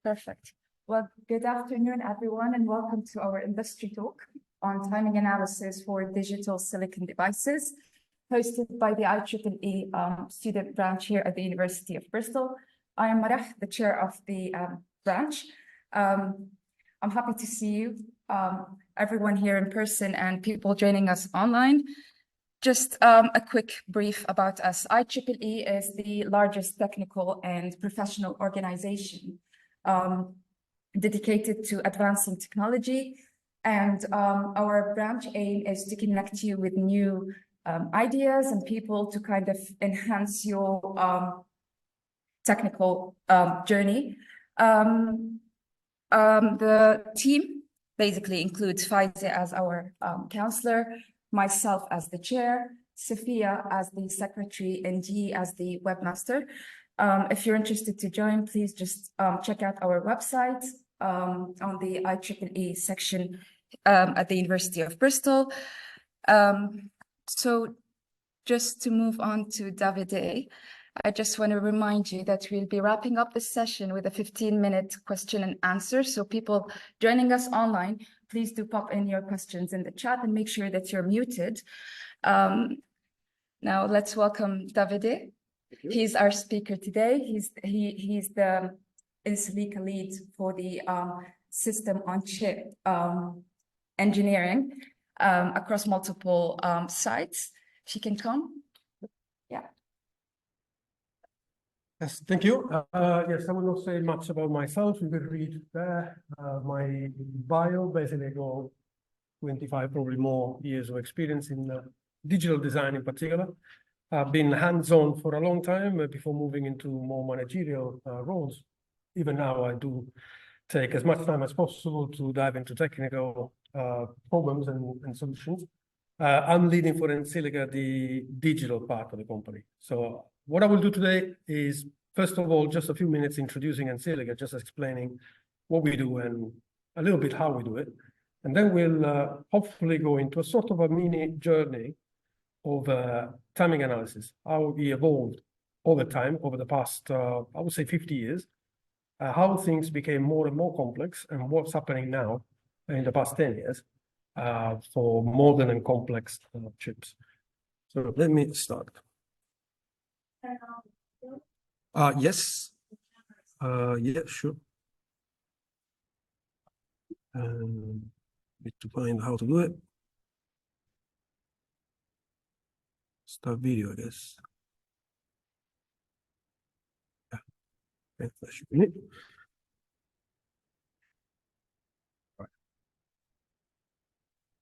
Perfect. Well, good afternoon, everyone, and welcome to our industry talk on timing analysis for digital silicon devices, hosted by the IEEE student branch here at the University of Bristol. I am Marah, the chair of the branch. I'm happy to see you, everyone here in person and people joining us online. Just a quick brief about us. IEEE is the largest technical and professional organization dedicated to advancing technology. And our branch aim is to connect you with new ideas and people to kind of enhance your technical journey. The team basically includes Faize as our counselor, myself as the chair, Sophia as the secretary, and Yi as the webmaster. If you're interested to join, please just check out our website on the IEEE section at the University of Bristol. So just to move on to Davide, I just want to remind you that we'll be wrapping up this session with a 15-minute question and answer. So people joining us online, please do pop in your questions in the chat and make sure that you're muted. Now let's welcome Davide. He's our speaker today. He's the EnSilica lead for the system on chip engineering across multiple sites. She can come. Yeah. Yes, thank you. Yes, I will not say much about myself. You can read there. My bio, basically, got 25, probably more years of experience in digital design in particular. I've been hands-on for a long time before moving into more managerial roles. Even now, I do take as much time as possible to dive into technical problems and solutions. I'm leading for EnSilica the digital part of the company. So what I will do today is, first of all, just a few minutes introducing EnSilica, just explaining what we do and a little bit how we do it. And then we'll hopefully go into a sort of a mini journey of timing analysis, how we evolved over time, over the past, I would say 50 years, how things became more and more complex and what's happening now in the past 10 years for modern and complex chips. So let me start. Yes. Yeah, sure. Need to find how to do it. Start video, I guess. Yeah, okay, that should be it. Right.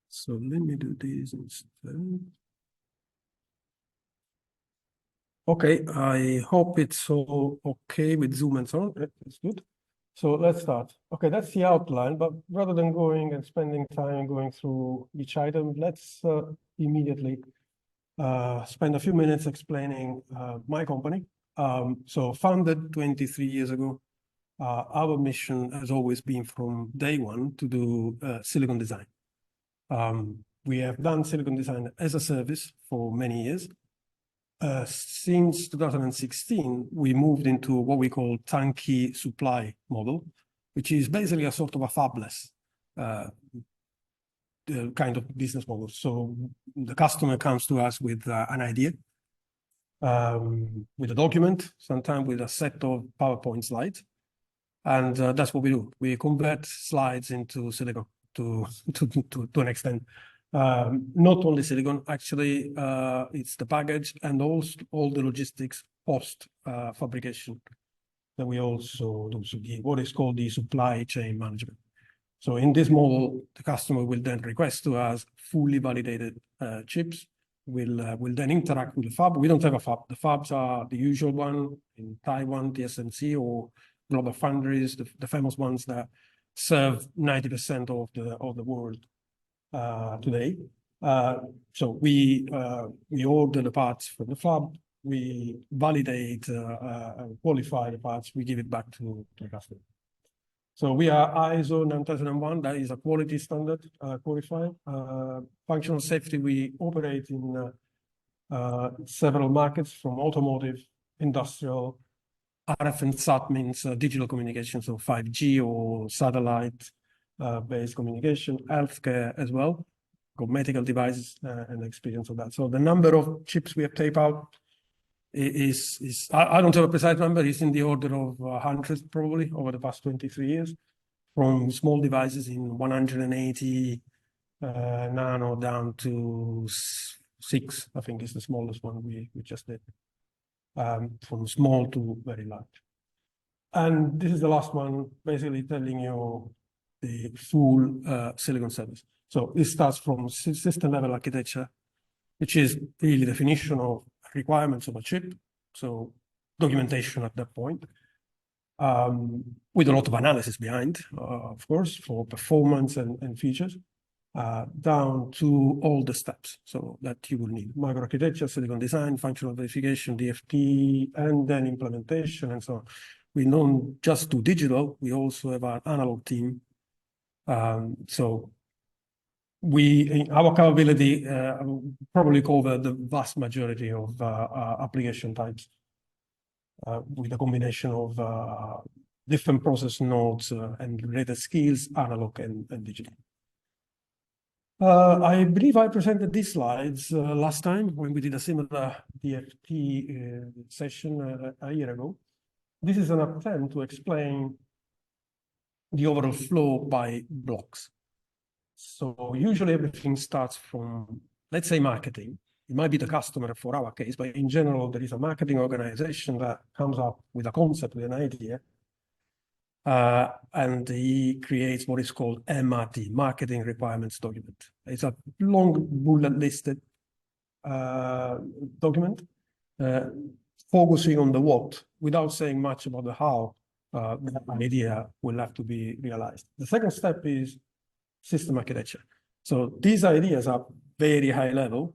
So let me do this instead. Okay, I hope it's all okay with Zoom and so on. Yeah, that's good. So let's start. Okay, that's the outline, but rather than going and spending time going through each item, let's immediately spend a few minutes explaining my company. So founded 23 years ago, our mission has always been from day one to do silicon design. We have done silicon design as a service for many years. Since 2016, we moved into what we call turnkey supply model, which is basically a sort of a fabless kind of business model. So the customer comes to us with an idea, with a document, sometimes with a set of PowerPoint slides, and that's what we do. We convert slides into silicon to an extent. Not only silicon, actually, it's the package and also all the logistics post fabrication that we also do. So what is called the supply chain management. So in this model, the customer will then request to us fully validated chips. Will then interact with the fab. We don't have a fab. The fabs are the usual one in Taiwan, TSMC, or global foundries, the famous ones that serve 90% of the world today. So we order the parts from the fab, we validate and qualify the parts, we give it back to the customer. So we are ISO 9001, that is a quality standard qualified. Functional safety, we operate in several markets from automotive, industrial, RF and SAT means digital communication, so 5G or satellite based communication, healthcare as well, got medical devices and experience of that. So the number of chips we have taped out is I don't have a precise number, it's in the order of hundreds probably over the past 23 years, from small devices in 180 nano down to 6, I think is the smallest one we just did, from small to very large. And this is the last one, basically telling you the full silicon service. So it starts from system level architecture, which is really definition of requirements of a chip. So documentation at that point, with a lot of analysis behind, of course, for performance and features, down to all the steps. So that you will need microarchitecture, silicon design, functional verification, DFT, and then implementation and so on. We don't just do digital, we also have our analog team. So our capability probably cover the vast majority of application types with a combination of different process nodes and related skills, analog and digital. I believe I presented these slides last time when we did a similar DFT session a year ago. This is an attempt to explain the overall flow by blocks. So usually everything starts from, let's say, marketing. It might be the customer for our case, but in general, there is a marketing organization that comes up with a concept, with an idea, and he creates what is called MRD, Marketing Requirements Document. It's a long bullet listed document focusing on the what without saying much about the how the idea will have to be realized. The second step is system architecture. So these ideas are very high level.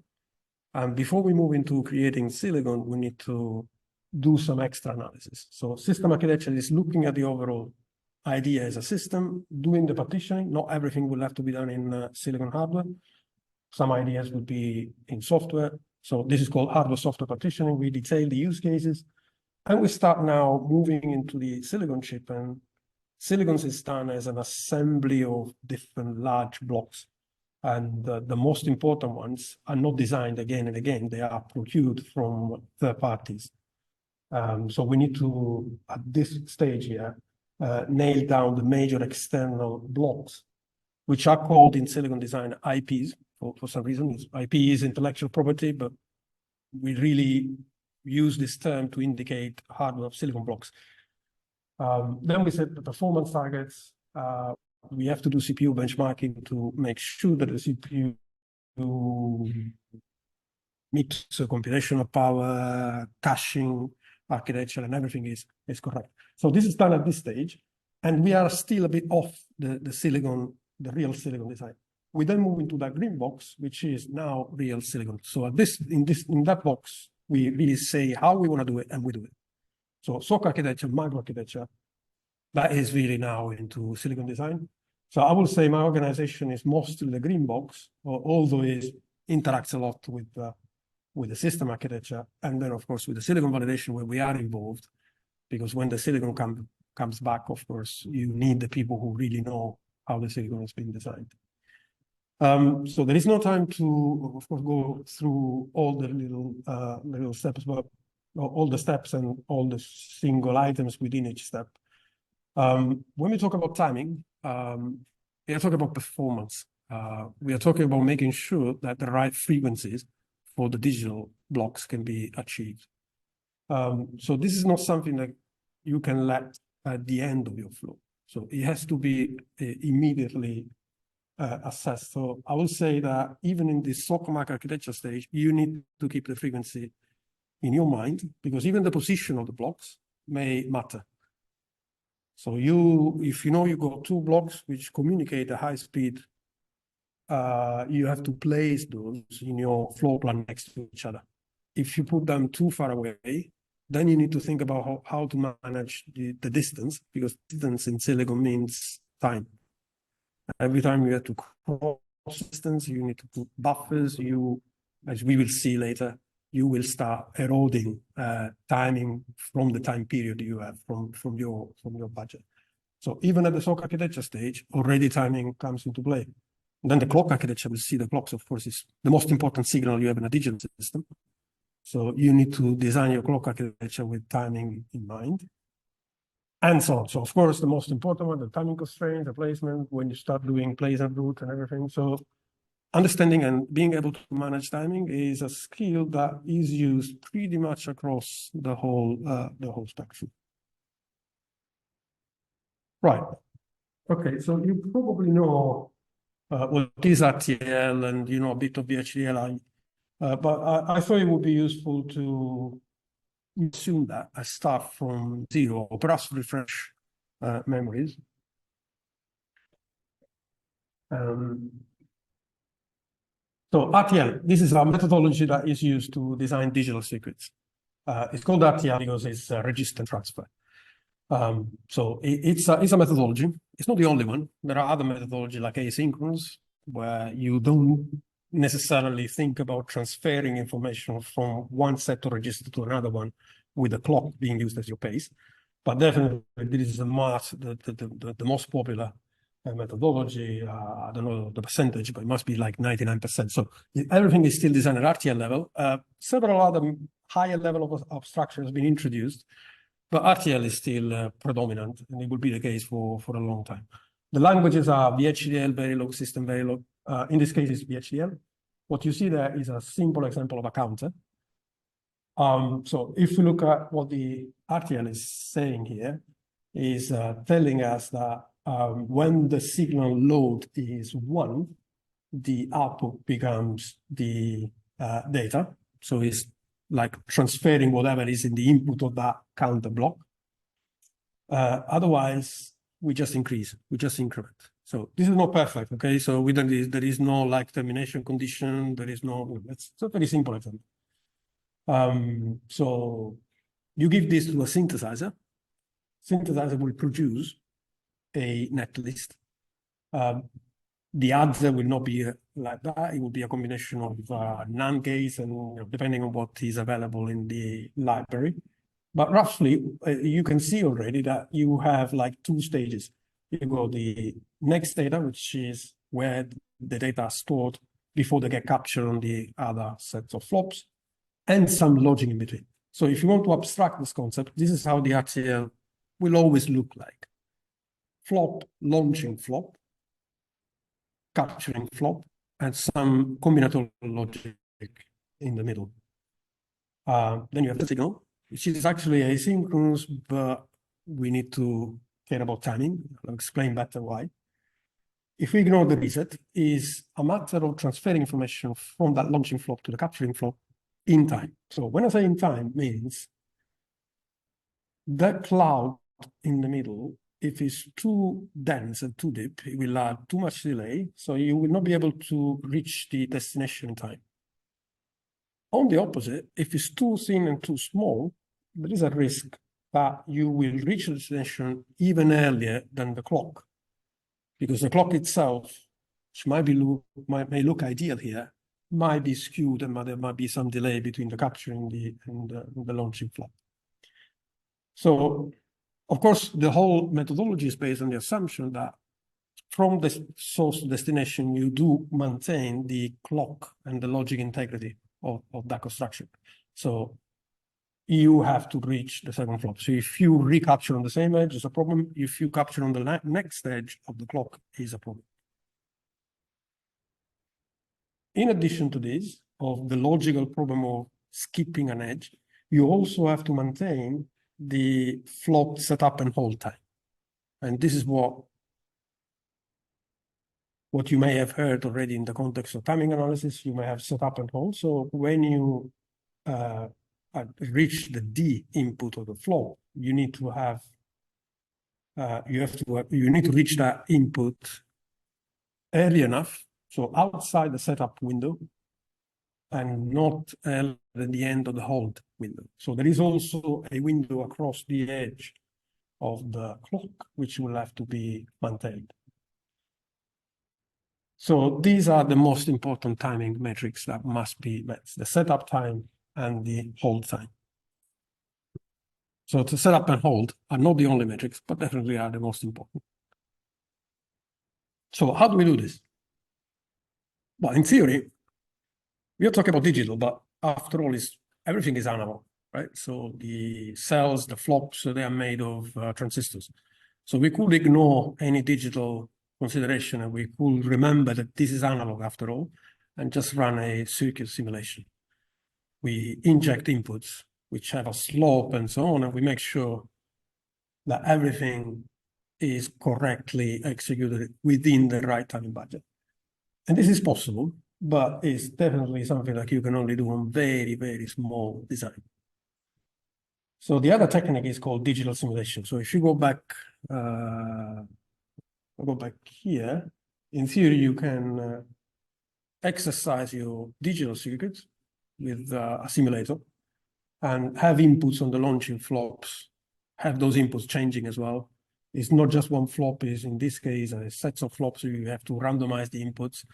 And before we move into creating silicon, we need to do some extra analysis. So system architecture is looking at the overall idea as a system, doing the partitioning. Not everything will have to be done in silicon hardware. Some ideas would be in software. So this is called hardware-software partitioning. We detail the use cases. And we start now moving into the silicon chip, and silicon is done as an assembly of different large blocks. And the most important ones are not designed again and again. They are procured from third parties. So we need to, at this stage here, nail down the major external blocks, which are called in silicon design IPs. For some reason, IP is intellectual property, but we really use this term to indicate hardware of silicon blocks. Then we set the performance targets. We have to do CPU benchmarking to make sure that the CPU meets the computational power, caching, architecture, and everything is correct. So this is done at this stage, and we are still a bit off the silicon, the real silicon design. We then move into that green box, which is now real silicon. So in that box, we really say how we want to do it, and we do it. So SoC architecture, microarchitecture, that is really now into silicon design. So I will say my organization is mostly the green box, although it interacts a lot with the system architecture, and then of course with the silicon validation where we are involved, because when the silicon comes back, of course, you need the people who really know how the silicon has been designed. So there is no time to, of course, go through all the little steps, but all the steps and all the single items within each step. When we talk about timing, we are talking about performance. We are talking about making sure that the right frequencies for the digital blocks can be achieved. So this is not something that you can let at the end of your flow. So it has to be immediately assessed. So I will say that even in this SoC architecture stage, you need to keep the frequency in your mind, because even the position of the blocks may matter. So if you know you got two blocks which communicate at high speed, you have to place those in your floor plan next to each other. If you put them too far away, then you need to think about how to manage the distance, because distance in silicon means time. Every time you have to cross distance, you need to put buffers. As we will see later, you will start eroding timing from the time period you have from your budget. So even at the SoC architecture stage, already timing comes into play. And then the clock architecture will see the clocks, of course, is the most important signal you have in a digital system. So you need to design your clock architecture with timing in mind. And so on. So of course, the most important one, the timing constraint, the placement, when you start doing place and route and everything. So understanding and being able to manage timing is a skill that is used pretty much across the whole spectrum. Right. Okay, so you probably know what is RTL and a bit of the HDLI, but I thought it would be useful to assume that I start from zero, or perhaps refresh memories. So RTL, this is a methodology that is used to design digital circuits. It's called RTL because it's register transfer. So it's a methodology. It's not the only one. There are other methodologies like asynchronous, where you don't necessarily think about transferring information from one set of register to another one with the clock being used as your pace. But definitely this is the most popular methodology. I don't know the percentage, but it must be like 99%. So everything is still designed at RTL level. Several other higher level of abstraction has been introduced, but RTL is still predominant, and it will be the case for a long time. The languages are VHDL, Verilog, System Verilog. In this case, it's VHDL. What you see there is a simple example of a counter. So if we look at what the RTL is saying here, is telling us that when the signal load is 1, the output becomes the data. So it's like transferring whatever is in the input of that counter block. Otherwise, we just increase, we just increment. So this is not perfect, okay? So we don't, there is no like termination condition, there is no, it's a very simple example. So you give this to a synthesizer. Synthesizer will produce a netlist. The answer will not be like that. It will be a combination of NAND gates and depending on what is available in the library. But roughly, you can see already that you have like 2 stages. You go the next data, which is where the data are stored before they get captured on the other sets of flops, and some logic in between. So if you want to abstract this concept, this is how the RTL will always look like. Flop, launching flop, capturing flop, and some combinatorial logic in the middle. Then you have the signal, which is actually asynchronous, but we need to care about timing. I'll explain better why. If we ignore the reset, is a matter of transferring information from that launching flop to the capturing flop in time. So when I say in time, means that cloud in the middle, if it's too dense and too deep, it will add too much delay, so you will not be able to reach the destination in time. On the opposite, if it's too thin and too small, there is a risk that you will reach the destination even earlier than the clock, because the clock itself, which may look ideal here, might be skewed, and there might be some delay between the capturing and the launching flop. So, of course, the whole methodology is based on the assumption that from the source to destination, you do maintain the clock and the logic integrity of that construction. So you have to reach the second flop. So if you recapture on the same edge, it's a problem. If you capture on the next edge of the clock, is a problem. In addition to this, of the logical problem of skipping an edge, you also have to maintain the flop setup and hold time. And this is what you may have heard already in the context of timing analysis. You may have set up and hold. So when you reach the D input of the flop, you need to have you need to reach that input early enough, so outside the setup window, and not at the end of the hold window. So there is also a window across the edge of the clock, which will have to be maintained. So these are the most important timing metrics that must be met: the setup time and the hold time. So to set up and hold are not the only metrics, but definitely are the most important. So how do we do this? Well, in theory, we are talking about digital, but after all, everything is analog, right? So the cells, the flops, they are made of transistors. So we could ignore any digital consideration, and we could remember that this is analog after all, and just run a circuit simulation. We inject inputs, which have a slope and so on, and we make sure that everything is correctly executed within the right time budget. And this is possible, but it's definitely something like you can only do on very, very small design. So the other technique is called digital simulation. So if you go back here, in theory, you can exercise your digital circuits with a simulator and have inputs on the launching flops, have those inputs changing as well. It's not just one flop, is in this case a set of flops, so you have to randomize the inputs.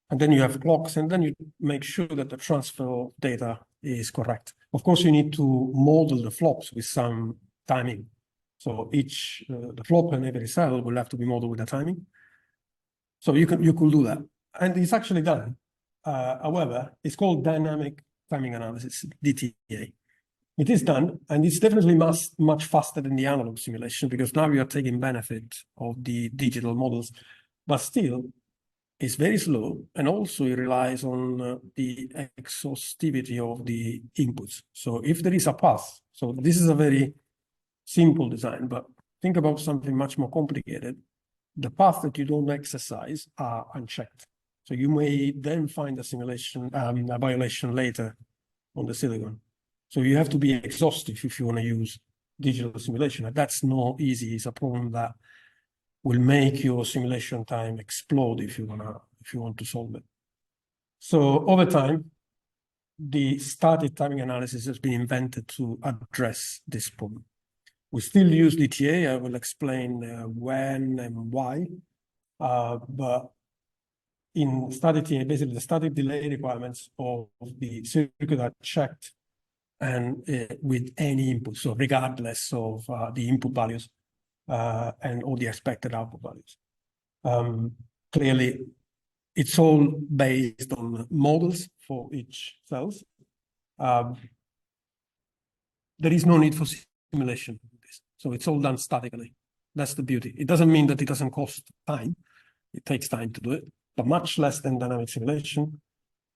And then you have clocks, and then you make sure that the transfer of data is correct. Of course, you need to model the flops with some timing. So each, the flop and every cell will have to be modeled with a timing. So you could do that. And it's actually done. However, it's called dynamic timing analysis, DTA. It is done, and it's definitely much faster than the analog simulation, because now you are taking benefit of the digital models, but still it's very slow, and also it relies on the exhaustivity of the inputs. So if there is a path, so this is a very simple design, but think about something much more complicated. The path that you don't exercise are unchecked. So you may then find a simulation, a violation later on the silicon. So you have to be exhaustive if you want to use digital simulation. And that's not easy. It's a problem that will make your simulation time explode if you want to solve it. So over time, the static timing analysis has been invented to address this problem. We still use DTA. I will explain when and why. But in static TA, basically the static delay requirements of the circuit are checked and with any input, so regardless of the input values and all the expected output values. Clearly, it's all based on models for each cells. There is no need for simulation. So it's all done statically. That's the beauty. It doesn't mean that it doesn't cost time. It takes time to do it, but much less than dynamic simulation.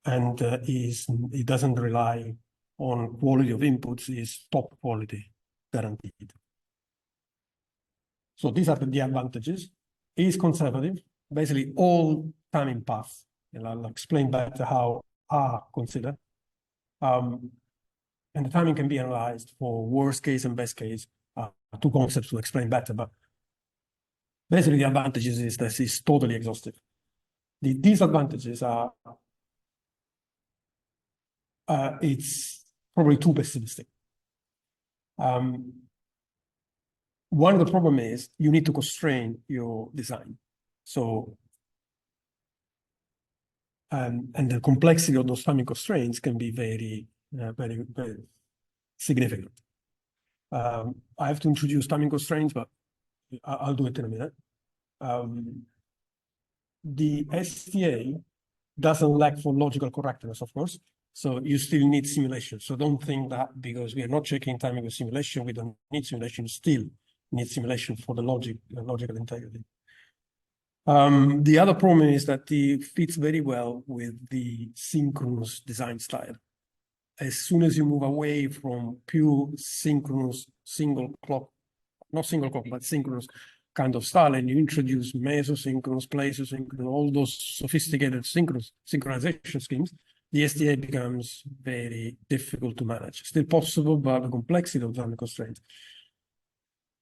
And it doesn't rely on quality of inputs, is top quality guaranteed. So these are the advantages. It is conservative. Basically, all timing paths, and I'll explain better how are considered. And the timing can be analyzed for worst case and best case. Two concepts to explain better, but basically the advantages is that it's totally exhaustive. The disadvantages are it's probably too pessimistic. One of the problem is you need to constrain your design. So, and the complexity of those timing constraints can be very, very significant. I have to introduce timing constraints, but I'll do it in a minute. The STA doesn't lack for logical correctness, of course. So you still need simulation. So don't think that because we are not checking timing with simulation, we don't need simulation, still need simulation for the logical integrity. The other problem is that it fits very well with the synchronous design style. As soon as you move away from pure synchronous not single clock, but synchronous kind of style, and you introduce mesosynchronous, pleisosynchronous, all those sophisticated synchronization schemes, the STA becomes very difficult to manage. Still possible, but the complexity of time constraints.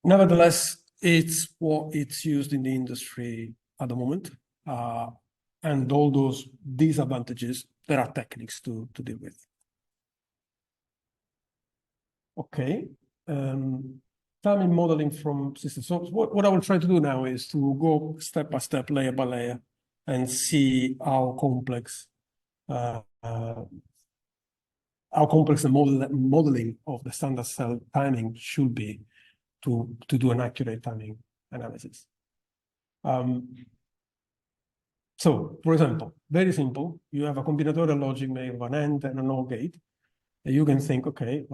Nevertheless, it's what it's used in the industry at the moment. And all those disadvantages, there are techniques to deal with. Okay. Timing modeling from systems. So what I will try to do now is to go step by step, layer by layer, and see how complex how complex the modeling of the standard cell timing should be to do an accurate timing analysis. So, for example, very simple, you have a combinatorial logic made of an AND and an OR gate. And you can think, okay,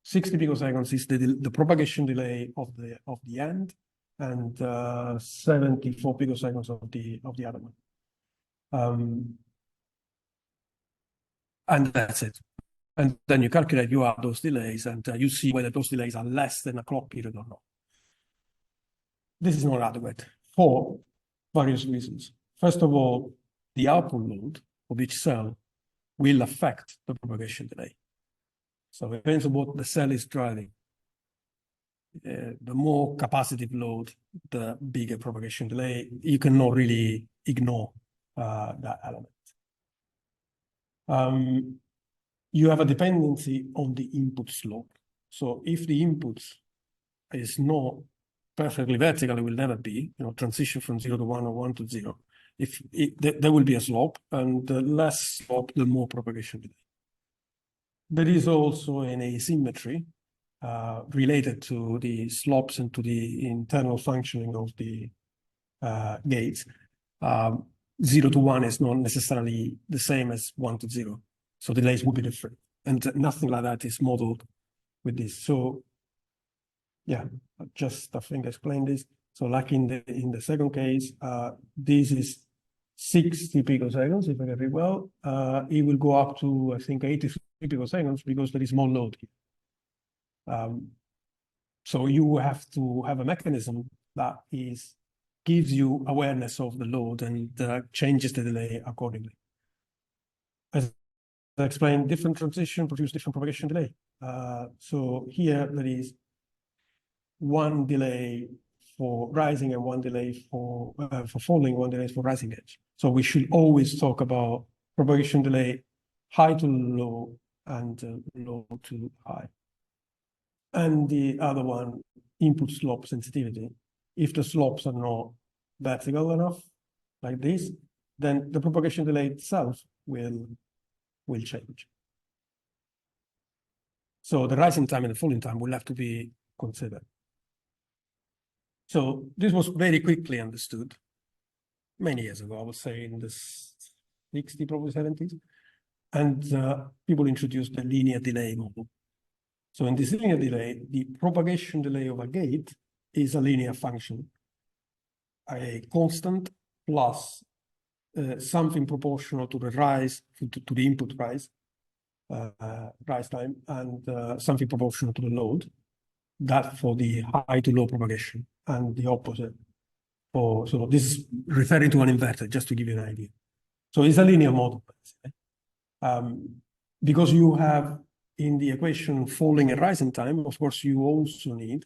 60 picoseconds is the propagation delay of the AND, and 74 picoseconds of the other one. And that's it. And then you calculate, you add those delays, and you see whether those delays are less than a clock period or not. This is not adequate for various reasons. First of all, the output load of each cell will affect the propagation delay. So it depends on what the cell is driving. The more capacitive load, the bigger propagation delay. You cannot really ignore that element. You have a dependency on the input slope. So if the input is not perfectly vertical, it will never be, transition from 0 to 1 or 1 to 0. There will be a slope, and the less slope, the more propagation delay. There is also an asymmetry related to the slopes and to the internal functioning of the gates. 0 to 1 is not necessarily the same as 1 to 0. So delays will be different. And nothing like that is modeled with this. So yeah, I think I explained this. So like in the second case, this is 60 picoseconds, if I get it well. It will go up to, I think, 83 picoseconds because there is more load here. So you have to have a mechanism that gives you awareness of the load and changes the delay accordingly. As I explained, different transition produce different propagation delay. So here there is one delay for rising and one delay for falling, one delay for rising edge. So we should always talk about propagation delay high to low and low to high. And the other one, input slope sensitivity. If the slopes are not vertical enough, like this, then the propagation delay itself will change. So the rising time and the falling time will have to be considered. So this was very quickly understood many years ago, I would say in the 60s, probably 70s. And people introduced the linear delay model. So in this linear delay, the propagation delay of a gate is a linear function, a constant plus something proportional to the rise, to the input rise time, and something proportional to the load. That for the high to low propagation, and the opposite for, so this is referring to an inverter, just to give you an idea. So it's a linear model, because you have in the equation falling and rising time. Of course, you also need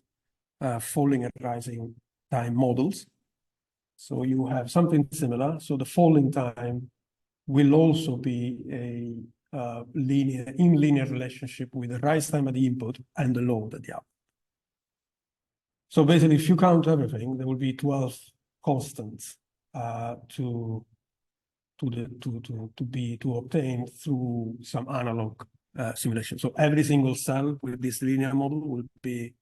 falling and rising time models. So you have something similar. So the falling time will also be a linear relationship with the rise time at the input and the load at the output. So basically, if you count everything, there will be 12 constants to obtain through some analog simulation. So every single cell with this linear model will be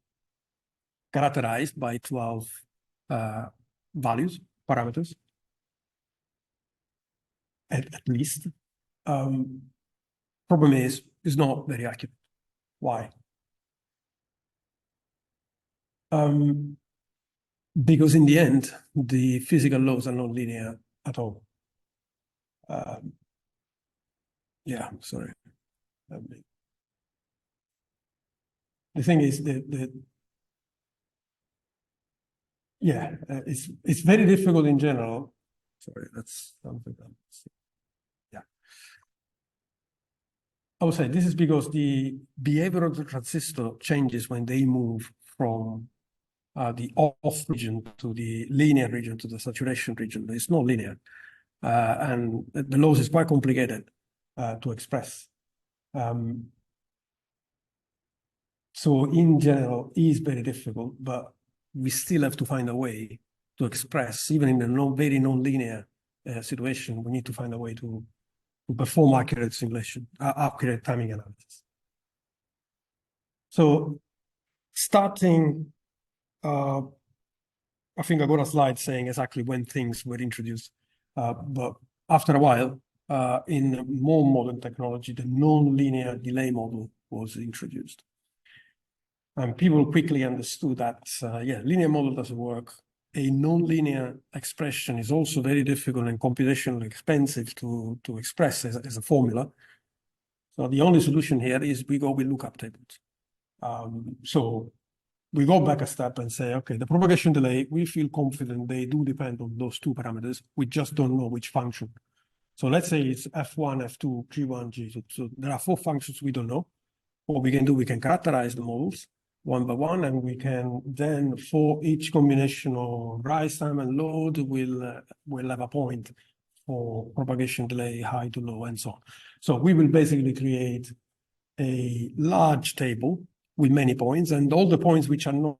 characterized by 12 values, parameters, at least. Problem is, it's not very accurate. Why? Because in the end, the physical laws are not linear at all. Yeah, sorry. The thing is it's very difficult in general. Sorry, that's something else. Yeah. I would say this is because the behavior of the transistor changes when they move from the off region to the linear region to the saturation region. It's not linear. And the laws is quite complicated to express. So in general, it is very difficult, but we still have to find a way to express, even in a very non-linear situation, we need to find a way to to perform accurate simulation, accurate timing analysis. So starting, I think I got a slide saying exactly when things were introduced, but after a while, in more modern technology, the non-linear delay model was introduced. And people quickly understood that, yeah, linear model doesn't work. A non-linear expression is also very difficult and computationally expensive to express as a formula. So the only solution here is we go with lookup tables. So we go back a step and say, okay, the propagation delay, we feel confident they do depend on those two parameters. We just don't know which function. So let's say it's F1, F2, G1, G2. So there are 4 functions we don't know. What we can do, we can characterize the models one by one, and we can then, for each combination of rise time and load, we'll have a point for propagation delay, high to low, and so on. So we will basically create a large table with many points, and all the points which are not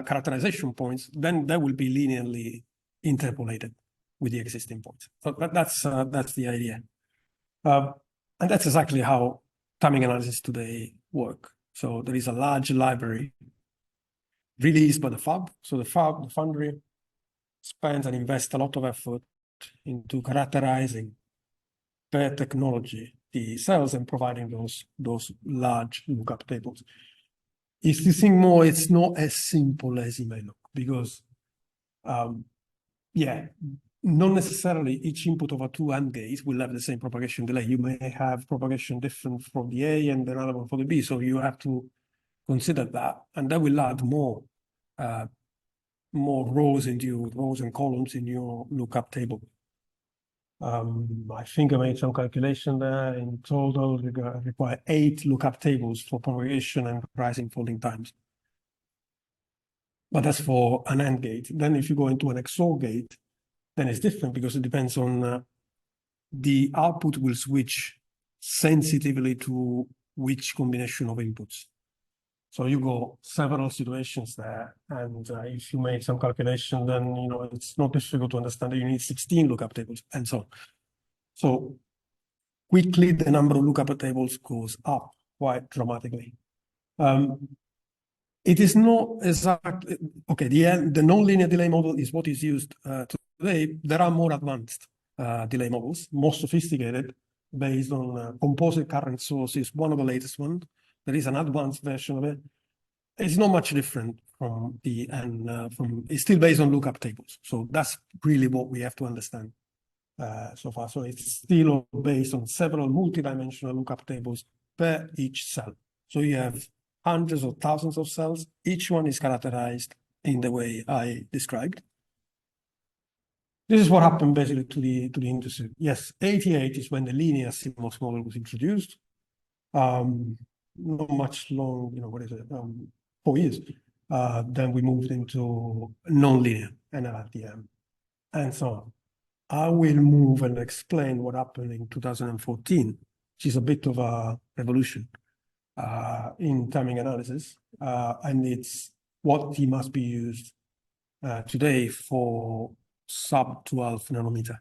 characterization points, then they will be linearly interpolated with the existing points. So that's the idea. And that's exactly how timing analysis today work. So there is a large library released by the fab. So the foundry, spends and invests a lot of effort into characterizing per technology the cells and providing those large lookup tables. If you think more, it's not as simple as it may look, because yeah, not necessarily each input of a 2 AND gate will have the same propagation delay. You may have propagation different from the A and another one for the B. So you have to consider that, and that will add more rows and columns in your lookup table. I think I made some calculation there. In total, we require 8 lookup tables for propagation and rising folding times. But that's for an AND gate. Then if you go into an XOR gate, then it's different, because it depends on the output will switch sensitively to which combination of inputs. So you go several situations there, and if you make some calculation, then it's not difficult to understand that you need 16 lookup tables and so on. So quickly the number of lookup tables goes up quite dramatically. It is not exactly okay. The non-linear delay model is what is used today. There are more advanced delay models, more sophisticated, based on composite current sources. One of the latest ones. There is an advanced version of it. It's not much different from it's still based on lookup tables. So that's really what we have to understand so far. So it's still based on several multidimensional lookup tables per each cell. So you have hundreds or thousands of cells. Each one is characterized in the way I described. This is what happened basically to the industry. Yes, 88 is when the linear CMOS model was introduced. Not much long, 4 years. Then we moved into non-linear NLRTM and so on. I will move and explain what happened in 2014, which is a bit of a revolution in timing analysis. And it's what must be used today for sub 12 nanometer.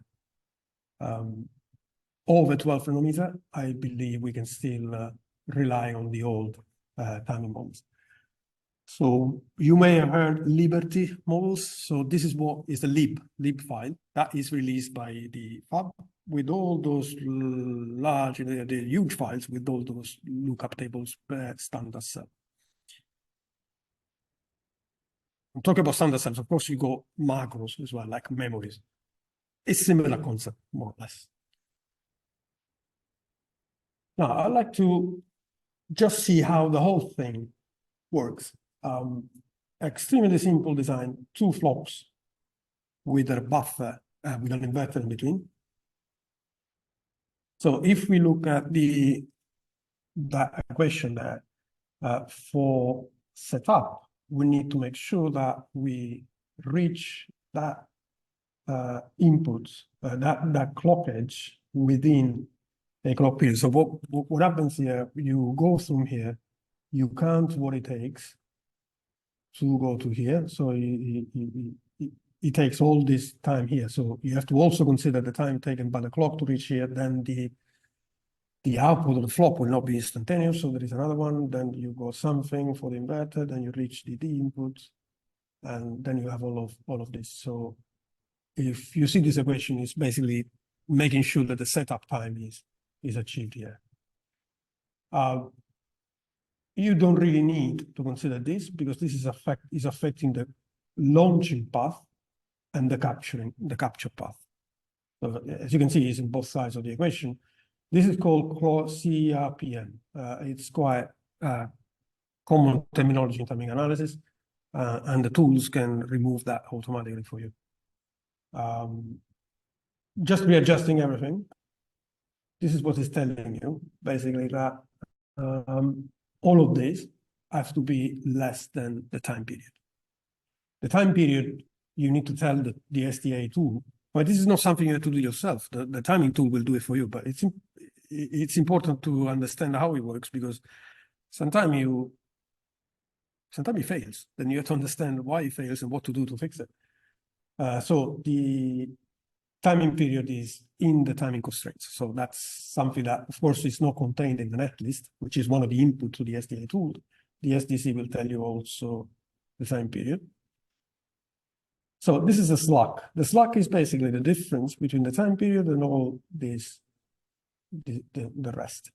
Over 12 nanometer, I believe we can still rely on the old timing models. So you may have heard Liberty models. So this is what is the lib file that is released by the fab with all those large, the huge files with all those lookup tables per standard cell. I'm talking about standard cells. Of course, you got macros as well, like memories. It's similar concept, more or less. Now, I'd like to just see how the whole thing works. Extremely simple design, 2 flops with a buffer, with an inverter in between. So if we look at that equation there, for setup, we need to make sure that we reach that input, that clock edge within a clock period. So what happens here, you go from here, you count what it takes to go to here. So it it takes all this time here. So you have to also consider the time taken by the clock to reach here. Then the output of the flop will not be instantaneous. So there is another one. Then you got something for the inverter. Then you reach the input, and then you have all of this. So if you see this equation, it's basically making sure that the setup time is achieved here. You don't really need to consider this because this is affecting the launching path and the capture path. So as you can see, it's in both sides of the equation. This is called CRPM. It's quite common terminology in timing analysis, and the tools can remove that automatically for you. Just readjusting everything. This is what it's telling you, basically, that all of this has to be less than the time period. The time period, you need to tell the STA tool, but this is not something you have to do yourself. The timing tool will do it for you, but it's important to understand how it works because sometimes it fails. Then you have to understand why it fails and what to do to fix it. So the timing period is in the timing constraints. So that's something that, of course, is not contained in the netlist, which is one of the inputs to the SDA tool. The SDC will tell you also the time period. So this is a slack. The slack is basically the difference between the time period and all this, the rest.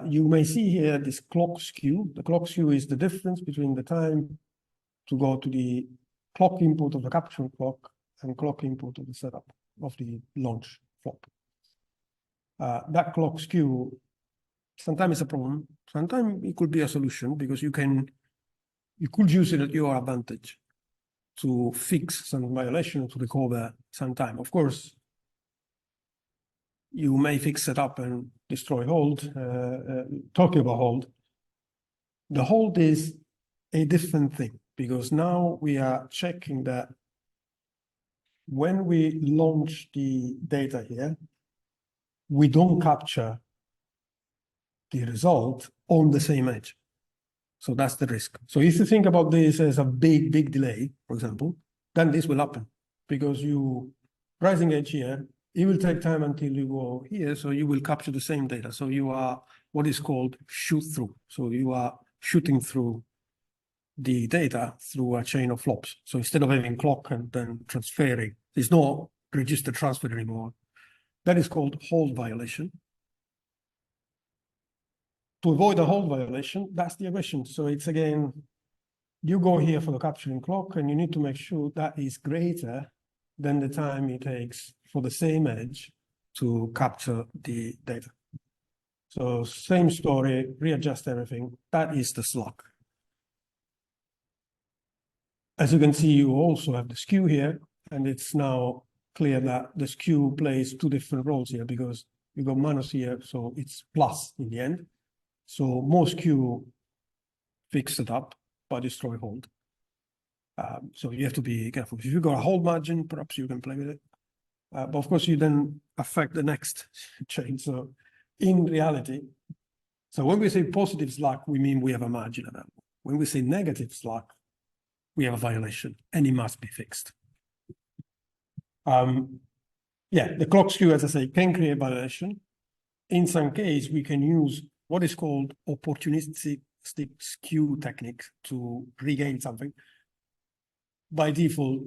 You may see here this clock skew. The clock skew is the difference between the time to go to the clock input of the capture clock and clock input of the setup of the launch flop. That clock skew, sometimes it's a problem. Sometimes it could be a solution because you could use it at your advantage to fix some violation to recover some time. Of course, you may fix it up and destroy hold. Talking about hold, the hold is a different thing because now we are checking that when we launch the data here, we don't capture the result on the same edge. So that's the risk. So if you think about this as a big delay, for example, then this will happen because you rising edge here, it will take time until you go here. So you will capture the same data. So you are what is called shoot through. So you are shooting through the data through a chain of flops. So instead of having clock and then transferring, there's no register transfer anymore. That is called hold violation. To avoid a hold violation, that's the equation. So it's again, you go here for the capturing clock and you need to make sure that is greater than the time it takes for the same edge to capture the data. So same story, readjust everything. That is the slack. As you can see, you also have the skew here, and it's now clear that the skew plays two different roles here because you got minus here, so it's plus in the end. So more skew fix it up, but destroy hold. So you have to be careful. If you've got a hold margin, perhaps you can play with it. But of course, you then affect the next chain. So in reality, so when we say positive slack, we mean we have a margin at that. When we say negative slack, we have a violation and it must be fixed. Yeah, the clock skew, as I say, can create violation. In some case, we can use what is called opportunistic skew technique to regain something. By default,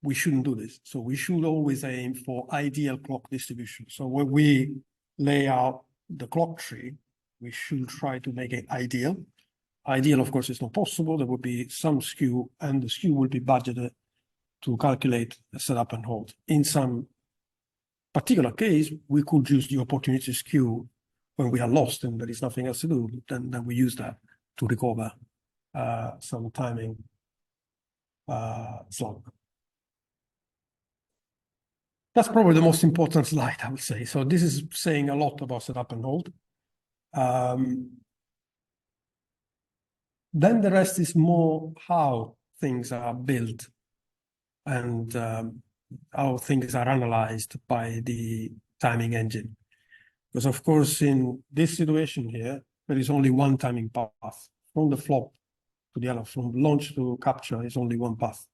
we shouldn't do this. So we should always aim for ideal clock distribution. So when we lay out the clock tree, we should try to make it ideal. Ideal, of course, is not possible. There would be some skew, and the skew will be budgeted to calculate the setup and hold. In some particular case, we could use the opportunity skew when we are lost and there is nothing else to do. Then we use that to recover some timing slack. That's probably the most important slide, I would say. So this is saying a lot about setup and hold. Then the rest is more how things are built and how things are analyzed by the timing engine. Because of course, in this situation here, there is only one timing path. From the flop to the other, from launch to capture is only one path.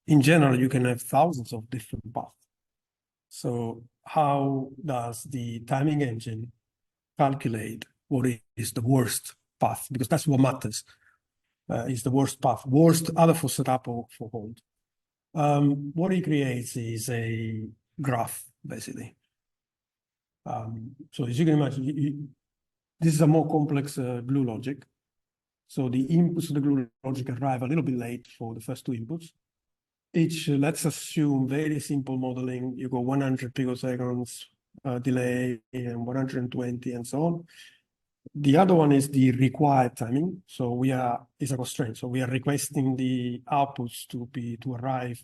in general, you can have thousands of different paths. So how does the timing engine calculate what is the worst path? Because that's what matters, is the worst path, worst either for setup or for hold. What he creates is a graph, basically. So as you can imagine, this is a more complex glue logic. So the inputs of the glue logic arrive a little bit late for the first two inputs. Each, let's assume very simple modeling, you go 100 picoseconds delay and 120 and so on. The other one is the required timing. So is a constraint. So we are requesting the outputs to arrive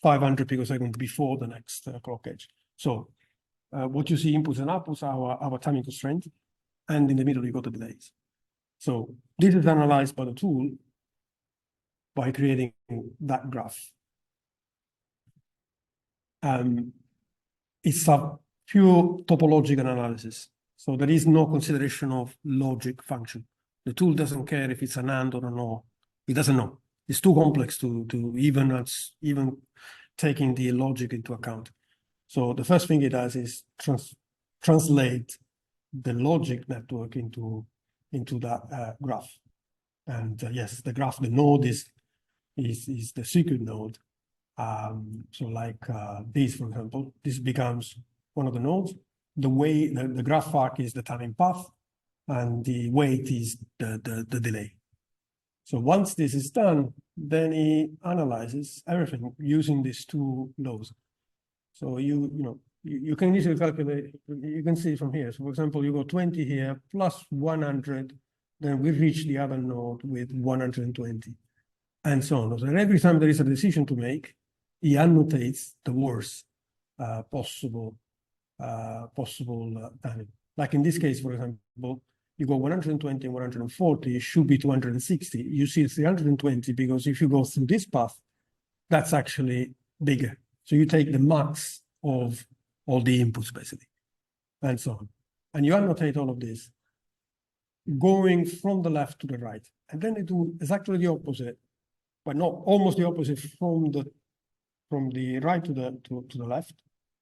500 picoseconds before the next clock edge. So what you see inputs and outputs are our timing constraint, and in the middle you got the delays. So this is analyzed by the tool by creating that graph. It's a pure topological analysis. So there is no consideration of logic function. The tool doesn't care if it's an AND or an OR. It doesn't know. It's too complex to even taking the logic into account. So the first thing it does is translate the logic network into that graph. And yes, the graph, the node is the circuit node. So like this, for example, this becomes one of the nodes. The way the graph arc is the timing path, and the weight is the delay. So once this is done, then he analyzes everything using these two laws. So you can easily calculate. You can see from here. So for example, you go 20 here plus 100, then we reach the other node with 120, and so on. So every time there is a decision to make, he annotates the worst possible timing. Like in this case, for example, you go 120 and 140, it should be 260. You see 320 because if you go through this path, that's actually bigger. So you take the max of all the inputs, basically, and so on. And you annotate all of this, going from the left to the right. And then they do exactly the opposite, but not almost the opposite from the right to the left,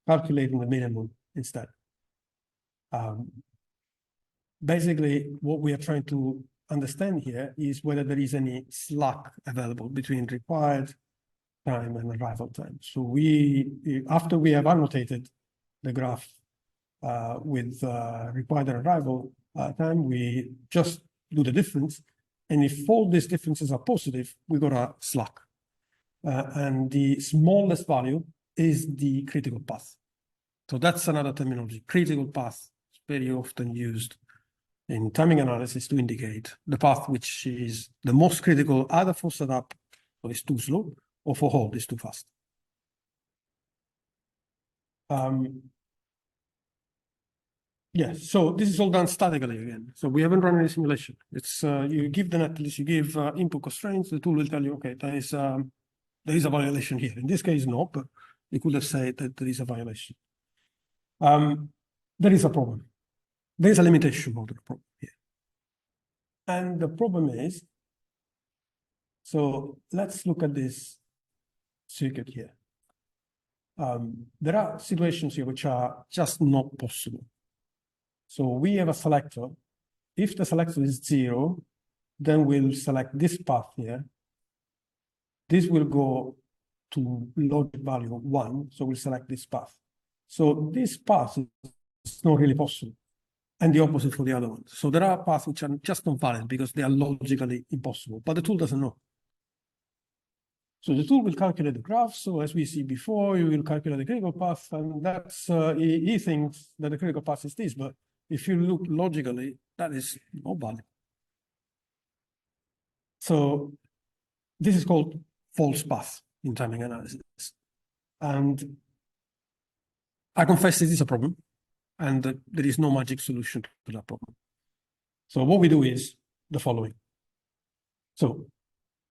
calculating the minimum instead. Basically, what we are trying to understand here is whether there is any slack available between required time and arrival time. So after we have annotated the graph with required and arrival time, we just do the difference. And if all these differences are positive, we got a slack. And the smallest value is the critical path. So that's another terminology. Critical path is very often used in timing analysis to indicate the path which is the most critical, either for setup, or is too slow, or for hold, is too fast. Yes, so this is all done statically again. So we haven't run any simulation. It's you give the netlist, you give input constraints, the tool will tell you, okay, there is a violation here. In this case, no, but you could have said that there is a violation. There is a problem. There is a limitation of the problem here. And the problem is, so let's look at this circuit here. There are situations here which are just not possible. So we have a selector. If the selector is 0, then we'll select this path here. This will go to logic value 1, so we'll select this path. So this path is not really possible, and the opposite for the other one. So there are paths which are just not valid because they are logically impossible, but the tool doesn't know. So the tool will calculate the graph. So as we see before, you will calculate the critical path, and that's he thinks that the critical path is this, but if you look logically, that is not valid. So this is called false path in timing analysis. And I confess this is a problem, and that there is no magic solution to that problem. So what we do is the following. So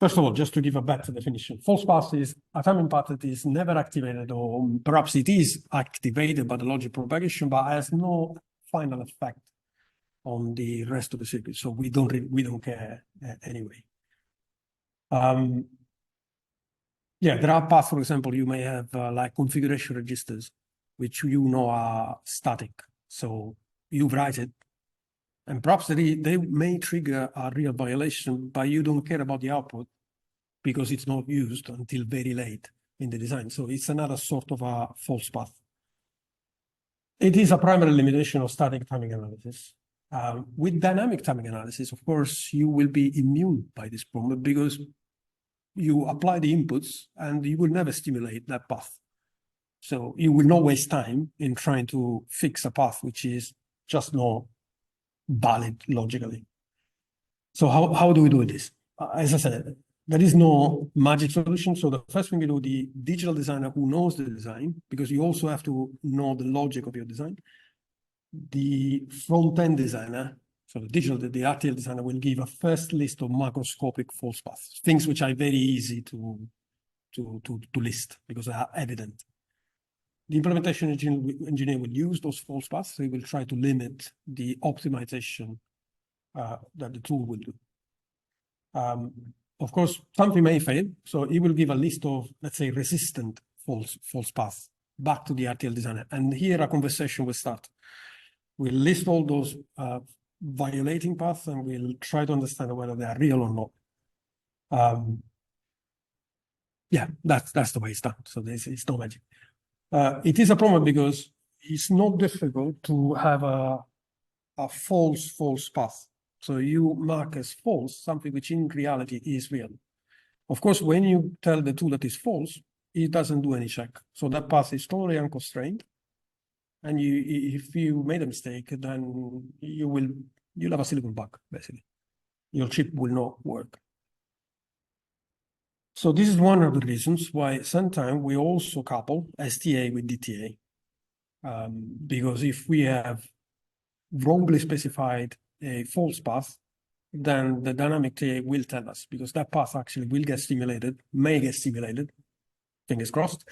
first of all, just to give a better definition, false path is a timing path that is never activated, or perhaps it is activated by the logic propagation, but has no final effect on the rest of the circuit. So we don't care anyway. Yeah, there are paths, for example, you may have like configuration registers, which you know are static. So you write it, and perhaps they may trigger a real violation, but you don't care about the output because it's not used until very late in the design. So it's another sort of a false path. It is a primary limitation of static timing analysis. With dynamic timing analysis, of course, you will be immune by this problem because you apply the inputs and you will never stimulate that path. So you will not waste time in trying to fix a path which is just not valid logically. So how do we do this? As I said, there is no magic solution. So the first thing you do, the digital designer who knows the design, because you also have to know the logic of your design. The front-end designer, so the RTL designer will give a first list of macroscopic false paths, things which are very easy to list because they are evident. The implementation engineer will use those false paths. They will try to limit the optimization that the tool will do. Of course, something may fail. So he will give a list of, let's say, resistant false paths back to the RTL designer. And here a conversation will start. We'll list all those violating paths and we'll try to understand whether they are real or not. Yeah, that's the way it's done. So it's no magic. It is a problem because it's not difficult to have a false path. So you mark as false something which in reality is real. Of course, when you tell the tool that is false, it doesn't do any check. So that path is totally unconstrained. And if you made a mistake, then you'll have a silicon bug, basically. Your chip will not work. So this is one of the reasons why sometimes we also couple STA with DTA. Because if we have wrongly specified a false path, then the dynamic TA will tell us, because that path actually will get stimulated, may get stimulated, fingers crossed,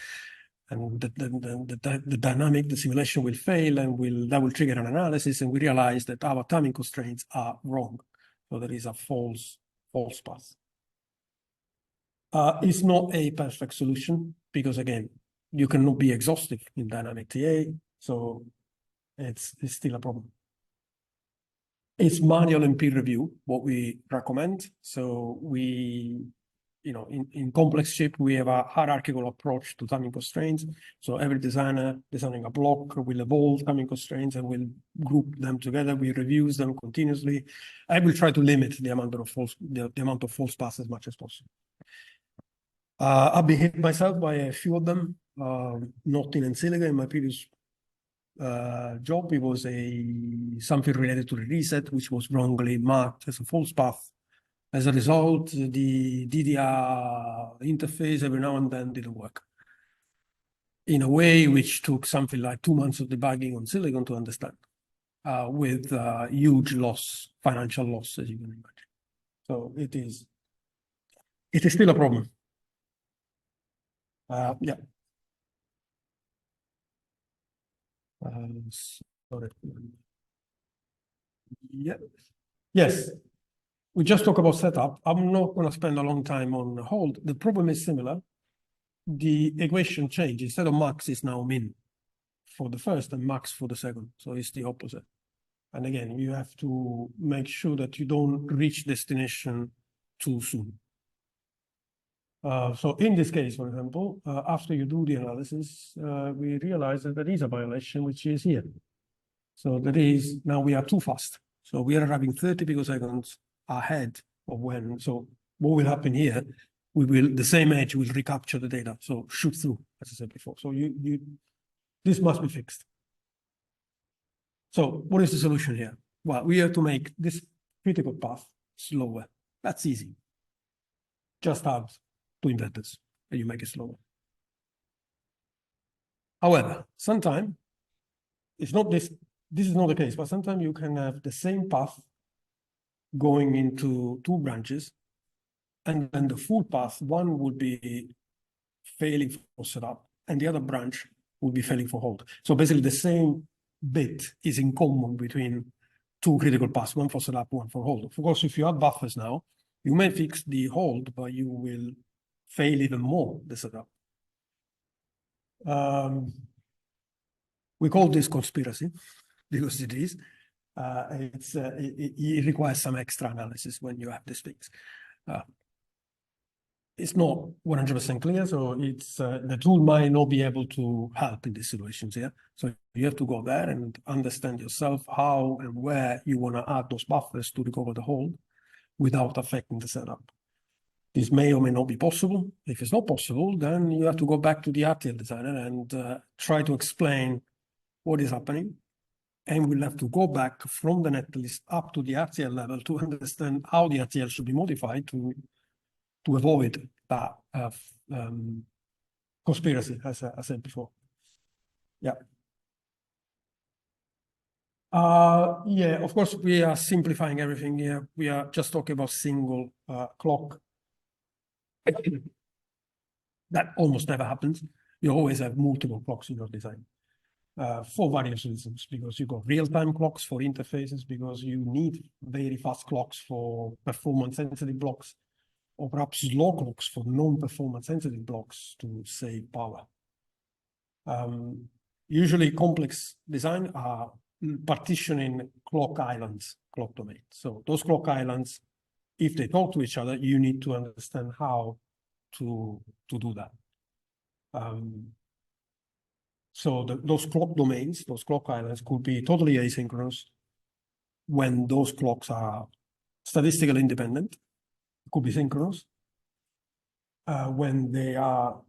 and the simulation will fail, and that will trigger an analysis, and we realize that our timing constraints are wrong. So there is a false path. It's not a perfect solution because, again, you cannot be exhaustive in dynamic TA, so it's still a problem. It's manual and peer review, what we recommend. So in complex chip, we have a hierarchical approach to timing constraints. So every designer designing a block will evolve timing constraints and will group them together. We review them continuously. I will try to limit the amount of false paths as much as possible. I've been hit myself by a few of them, not in EnSilica. In my previous job, it was something related to the reset, which was wrongly marked as a false path. As a result, the DDR interface every now and then didn't work in a way which took something like 2 months of debugging on silicon to understand, with huge financial loss, as you can imagine. So it is still a problem. Yeah. Sorry. Yeah. Yes. We just talk about setup. I'm not going to spend a long time on hold. The problem is similar. The equation change. Instead of max is now min for the first and max for the second. So it's the opposite. And again, you have to make sure that you don't reach destination too soon. So in this case, for example, after you do the analysis, we realize that there is a violation, which is here. So that is, now we are too fast. So we are arriving 30 picoseconds ahead of when. So what will happen here? The same edge will recapture the data. So shoot through, as I said before. So this must be fixed. So what is the solution here? Well, we have to make this critical path slower. That's easy. Just add 2 inverters and you make it slower. However, sometimes it's not this is not the case, but sometimes you can have the same path going into 2 branches, and then the full path, one would be failing for setup, and the other branch would be failing for hold. So basically the same bit is in common between 2 critical paths, one for setup, one for hold. Of course, if you add buffers now, you may fix the hold, but you will fail even more the setup. We call this conspiracy because it is. It requires some extra analysis when you have these things. It's not 100% clear, so it's the tool might not be able to help in these situations here. So you have to go there and understand yourself how and where you want to add those buffers to recover the hold without affecting the setup. This may or may not be possible. If it's not possible, then you have to go back to the RTL designer and try to explain what is happening. And we'll have to go back from the netlist up to the RTL level to understand how the RTL should be modified to avoid that conspiracy, as I said before. Yeah. Yeah, of course, we are simplifying everything here. We are just talking about single clock. That almost never happens. You always have multiple clocks in your design for various reasons, because you got real-time clocks for interfaces, because you need very fast clocks for performance-sensitive blocks, or perhaps slow clocks for non-performance sensitive blocks to save power. Usually complex design are partitioning clock islands, clock domains. So those clock islands, if they talk to each other, you need to understand how to do that. So those clock domains, those clock islands could be totally asynchronous when those clocks are statistically independent. Could be synchronous when they are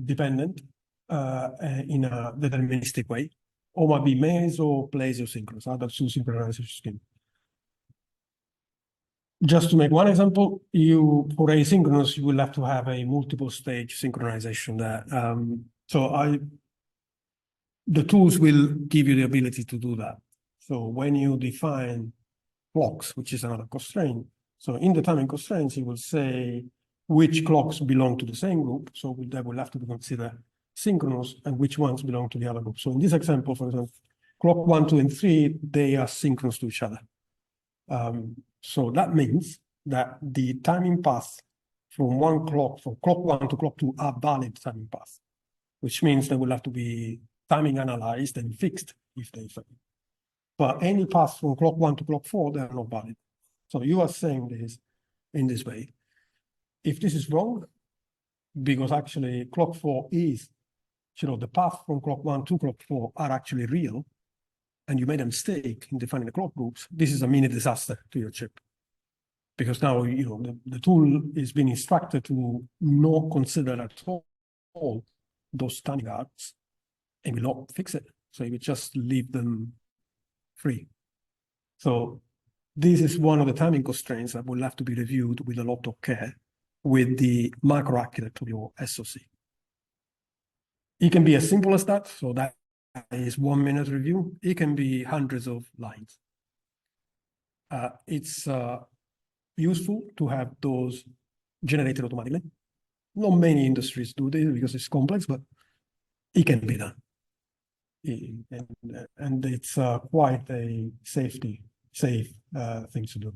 dependent in a deterministic way, or might be meso or plasio-synchronous, other two synchronization scheme. Just to make one example, for asynchronous, you will have to have a multiple stage synchronization there. The tools will give you the ability to do that. So when you define clocks, which is another constraint. So in the timing constraints, you will say which clocks belong to the same group. So that will have to be considered synchronous, and which ones belong to the other group. So in this example, for example, clock 1, 2, and 3, they are synchronous to each other. So that means that the timing path from one clock, from clock 1 to clock 2, are valid timing paths, which means they will have to be timing analyzed and fixed if they fail. But any path from clock 1 to clock 4, they are not valid. So you are saying this in this way. If this is wrong, because actually clock 4 is, the path from clock 1 to clock 4 are actually real, and you made a mistake in defining the clock groups, this is a mini disaster to your chip. Because now, the tool is being instructed to not consider at all those timing arcs and will not fix it. So it will just leave them free. So this is one of the timing constraints that will have to be reviewed with a lot of care with the macro architecture of your SoC. It can be as simple as that. So that is 1 minute review. It can be hundreds of lines. It's useful to have those generated automatically. Not many industries do this because it's complex, but it can be done. And it's quite a safe thing to do.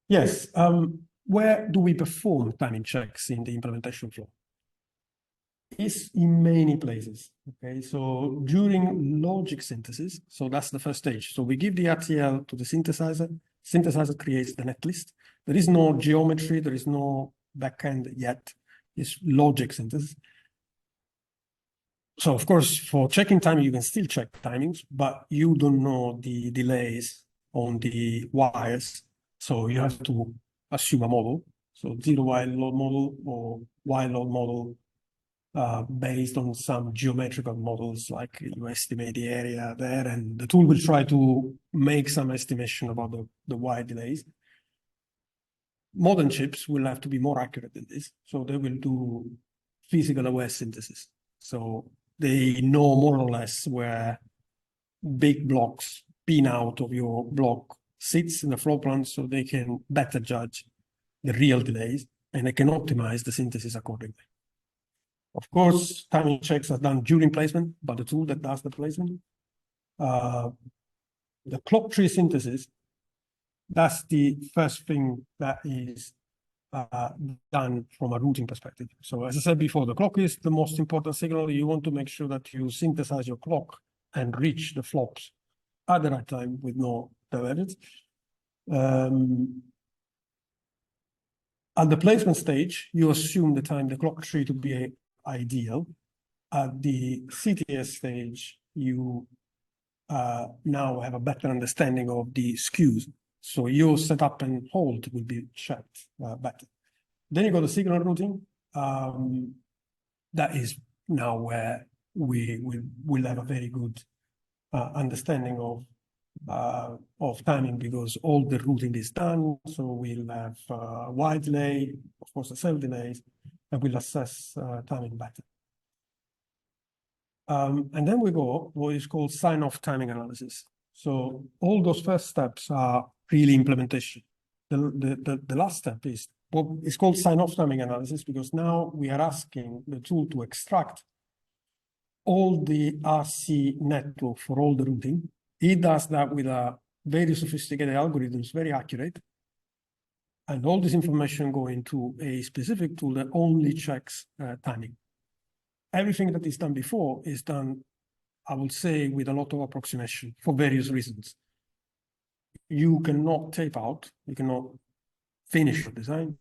Yes, where do we perform timing checks in the implementation flow? It's in many places, okay? So during logic synthesis, so that's the first stage. So we give the RTL to the synthesizer. Synthesizer creates the netlist. There is no geometry, there is no backend yet. It's logic synthesis. So of course, for checking timing, you can still check timings, but you don't know the delays on the wires. So you have to assume a model. So zero while load model or while load model based on some geometrical models, like you estimate the area there, and the tool will try to make some estimation about the wire delays. Modern chips will have to be more accurate than this. So they will do physical aware synthesis. So they know more or less where big blocks pin out of your block sits in the floor plan, so they can better judge the real delays, and they can optimize the synthesis accordingly. Of course, timing checks are done during placement by the tool that does the placement. The clock tree synthesis That's the first thing that is done from a routing perspective. So as I said before, the clock is the most important signal. You want to make sure that you synthesize your clock and reach the flops at the right time with no divergence. At the placement stage, you assume the time the clock tree to be ideal. At the CTS stage, you now have a better understanding of the skews. So your setup and hold will be checked better. Then you go to signal routing. That is now where we will have a very good understanding of timing, because all the routing is done. So we'll have wide delay, of course, the self delays, and we'll assess timing better. And then we go what is called sign-off timing analysis. So all those first steps are really implementation. The last step is what is called sign-off timing analysis, because now we are asking the tool to extract all the RC network for all the routing. It does that with a very sophisticated algorithms, very accurate. And all this information go into a specific tool that only checks timing. Everything that is done before is done, I would say, with a lot of approximation for various reasons. You cannot tape out, you cannot finish your design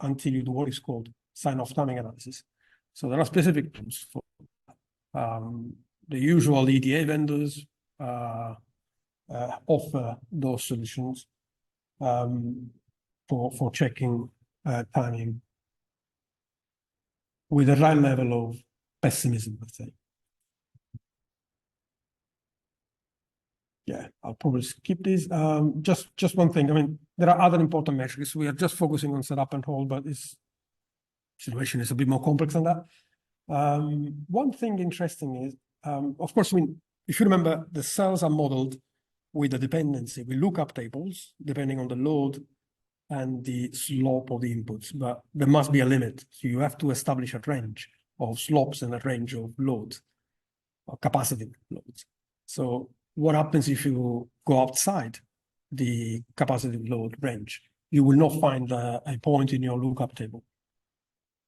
until you do what is called sign-off timing analysis. So there are specific tools for the usual EDA vendors offer those solutions for checking timing with the right level of pessimism, let's say. Yeah, I'll probably skip this. Just one thing. I mean, there are other important metrics. We are just focusing on setup and hold, but this situation is a bit more complex than that. One thing interesting is, of course, I mean, if you remember, the cells are modeled with a dependency. We look up tables depending on the load and the slope of the inputs, but there must be a limit. So you have to establish a range of slopes and a range of loads or capacity loads. So what happens if you go outside the capacitive load range? You will not find a point in your lookup table.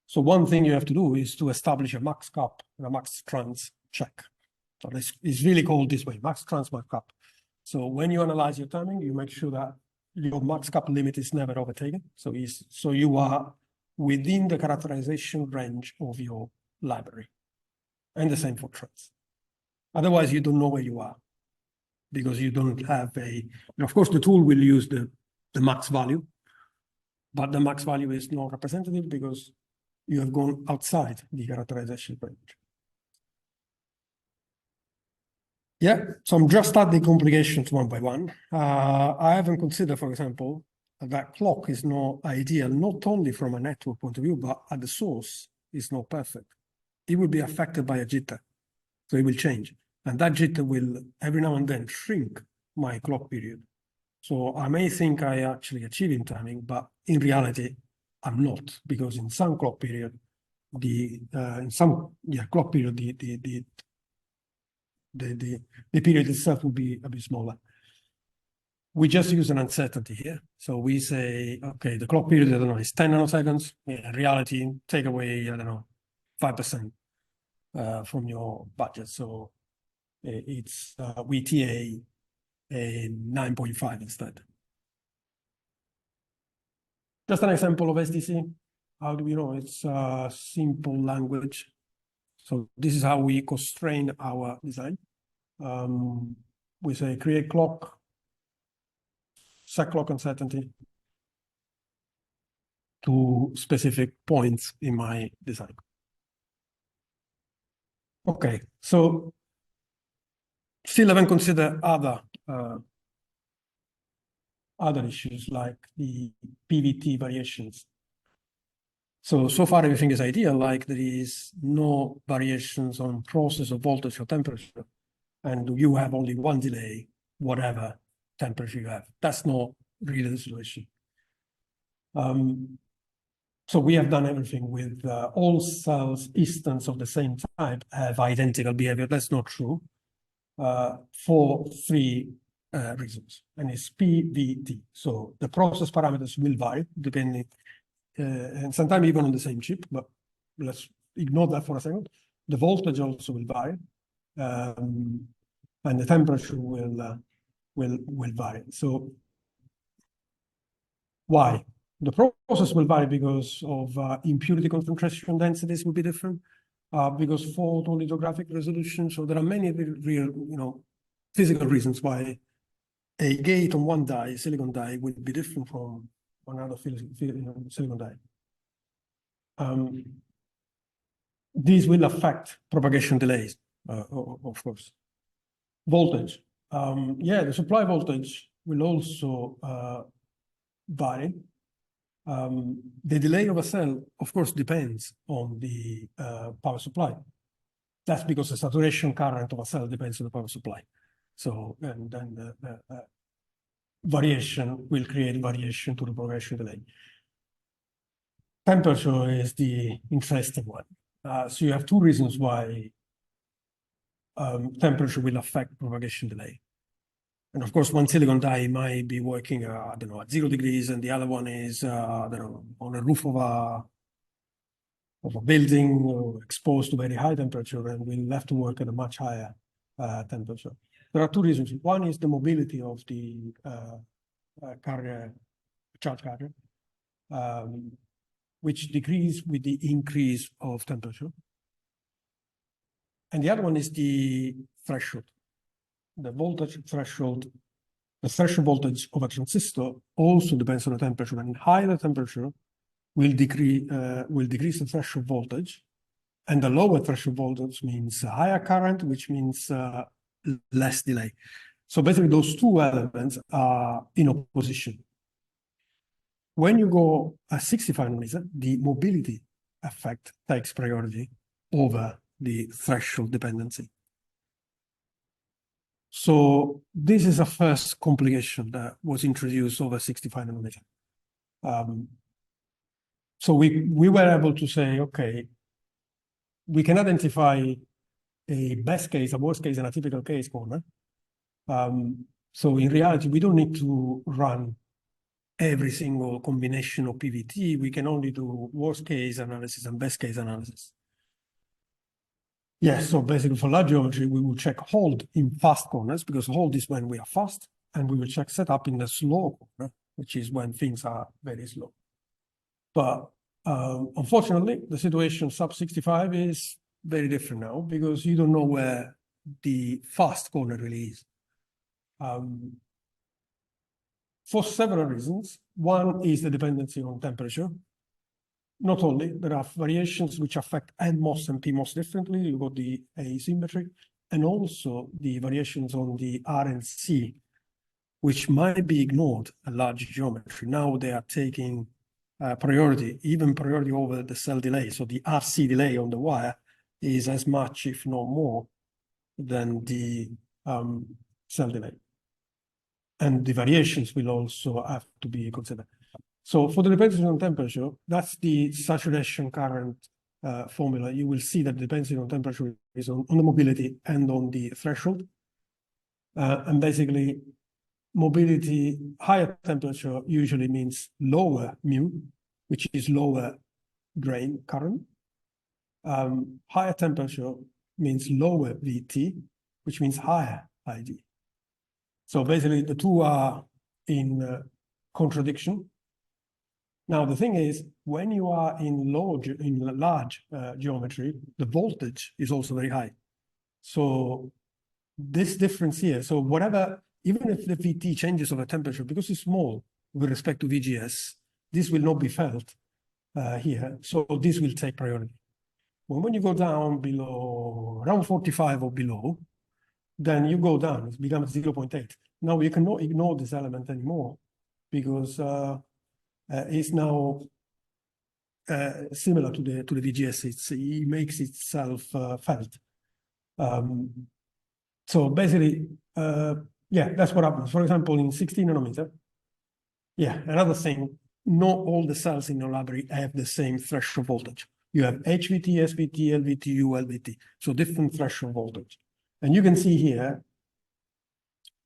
So one thing you have to do is to establish a max cap and a max trans check. So this is really called this way, max trans, max cap. So when you analyze your timing, you make sure that your max cap limit is never overtaken. So you are within the characterization range of your library. And the same for trans. Otherwise, you don't know where you are, because you don't have of course, the tool will use the max value, but the max value is not representative because you have gone outside the characterization range. Yeah, so I'm just adding complications one by one. I haven't considered, for example, that clock is not ideal, not only from a network point of view, but at the source is not perfect. It will be affected by a jitter, so it will change. And that jitter will every now and then shrink my clock period. So I may think I actually achieving timing, but in reality, I'm not, because in some clock period, clock period, the period itself will be a bit smaller. We just use an uncertainty here. So we say, okay, the clock period, I don't know, is 10 nanoseconds. In reality, take away, I don't know, 5% from your budget. So it's we TA a 9.5 instead. Just an example of SDC. How do we know? It's a simple language. So this is how we constrain our design. We say create clock, set clock uncertainty to specific points in my design. Okay, so still haven't considered other issues like the PVT variations. So far everything is ideal, like there is no variations on process or voltage or temperature, and you have only one delay, whatever temperature you have. That's not really the solution. So we have done everything with all cells instance of the same type have identical behavior. That's not true. For 3 reasons, and it's PVT. So the process parameters will vary depending, and sometimes even on the same chip, but let's ignore that for a second. The voltage also will vary, and the temperature will vary. So why? The process will vary because of impurity concentration densities will be different, because photolithographic resolution. So there are many real, physical reasons why a gate on one die, silicon die, will be different from another silicon die. These will affect propagation delays, of course. Voltage. The supply voltage will also vary. The delay of a cell, of course, depends on the power supply. That's because the saturation current of a cell depends on the power supply. So, and then the variation will create variation to the propagation delay. Temperature is the interesting one. So you have two reasons why temperature will affect propagation delay. And of course, one silicon die might be working, at 0 degrees, and the other one is, on a roof of a building, exposed to very high temperature, and will have to work at a much higher temperature. There are two reasons. One is the mobility of the charge carrier, which decreases with the increase of temperature. And the other one is the threshold. The voltage threshold, the threshold voltage of a transistor also depends on the temperature. And higher the temperature will decrease the threshold voltage, and the lower threshold voltage means higher current, which means less delay. So basically, those two elements are in opposition. When you go at 65 nanometer, the mobility effect takes priority over the threshold dependency. So this is a first complication that was introduced over 65 nanometer. So we were able to say, okay, we can identify a best case, a worst case, and a typical case corner. So in reality, we don't need to run every single combination of PVT. We can only do worst case analysis and best case analysis. Yes, so basically for large geometry, we will check hold in fast corners, because hold is when we are fast, and we will check setup in the slow corner, which is when things are very slow. But unfortunately, the situation sub 65 is very different now, because you don't know where the fast corner really is. For several reasons. One is the dependency on temperature. Not only, there are variations which affect NMOS and PMOS differently. You got the asymmetry, and also the variations on the R and C, which might be ignored at large geometry. Now they are taking priority, even priority over the cell delay. So the RC delay on the wire is as much, if not more, than the cell delay. And the variations will also have to be considered. So for the dependency on temperature, that's the saturation current formula. You will see that the dependency on temperature is on the mobility and on the threshold. And basically, mobility, higher temperature usually means lower mu, which is lower drain current. Higher temperature means lower VT, which means higher ID. So basically, the two are in contradiction. Now, the thing is, when you are in large geometry, the voltage is also very high. So this difference here, so whatever, even if the VT changes over temperature, because it's small with respect to VGS, this will not be felt here. So this will take priority. When you go down below around 45 or below, then you go down, it becomes 0.8. Now you cannot ignore this element anymore, because it's now similar to the VGS. It makes itself felt. So basically, that's what happens. For example, in 16 nanometer, another thing, not all the cells in your library have the same threshold voltage. You have HVT, SVT, LVT, ULVT, so different threshold voltage. And you can see here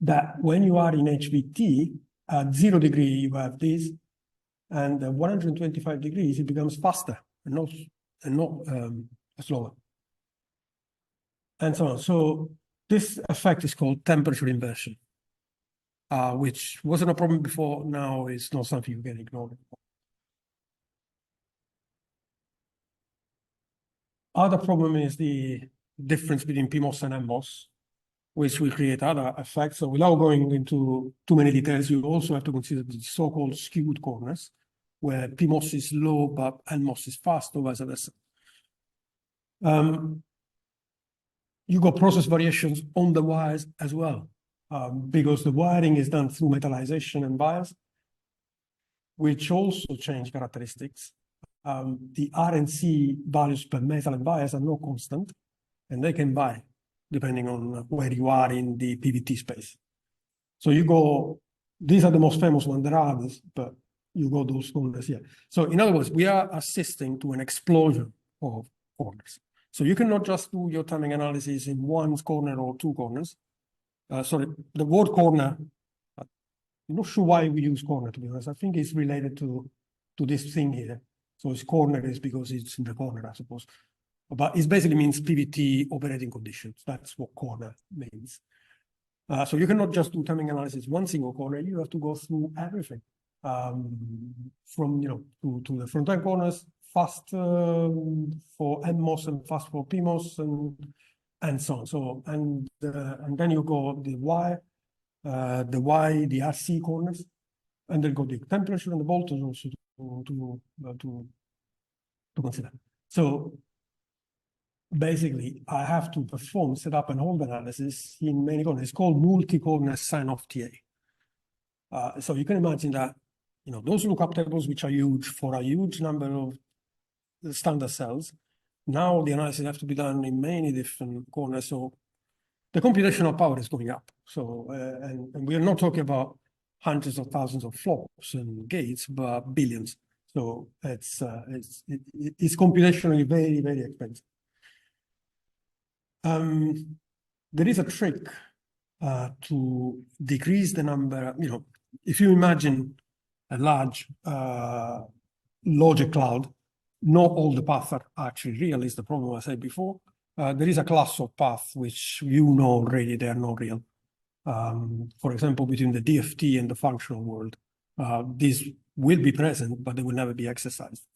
that when you are in HVT, at 0 degree, you have this, and at 125 degrees, it becomes faster and not slower, and so on. So this effect is called temperature inversion, which wasn't a problem before. Now it's not something you can ignore. Other problem is the difference between PMOS and NMOS, which will create other effects. So without going into too many details, you also have to consider the so-called skewed corners, where PMOS is low, but NMOS is fast, or vice versa. You got process variations on the wires as well, because the wiring is done through metallization and bias, which also change characteristics. The RNC values per metal and bias are not constant, and they can vary depending on where you are in the PVT space. So you go, these are the most famous ones, there are others, but you go those corners here. So in other words, we are assisting to an explosion of corners. So you cannot just do your timing analysis in one corner or two corners. Sorry, the word corner, I'm not sure why we use corner, to be honest. I think it's related to this thing here. So it's corner is because it's in the corner, I suppose. But it basically means PVT operating conditions. That's what corner means. So you cannot just do timing analysis one single corner. You have to go through everything, from to the front-end corners, fast for NMOS and fast for PMOS and so on. So and then you go the Y, the RC corners, and then go the temperature and the voltage also to consider. So basically, I have to perform setup and hold analysis in many corners. It's called multi-corner sign-off TA. So you can imagine that those lookup tables, which are huge for a huge number of standard cells, now the analysis have to be done in many different corners. So the computational power is going up. So and we are not talking about hundreds of thousands of flops and gates, but billions. So it's computationally very, very expensive. There is a trick to decrease the number. If you imagine a large logic cloud, not all the paths are actually real, is the problem I said before. There is a class of paths which already they are not real. For example, between the DFT and the functional world, these will be present, but they will never be exercised.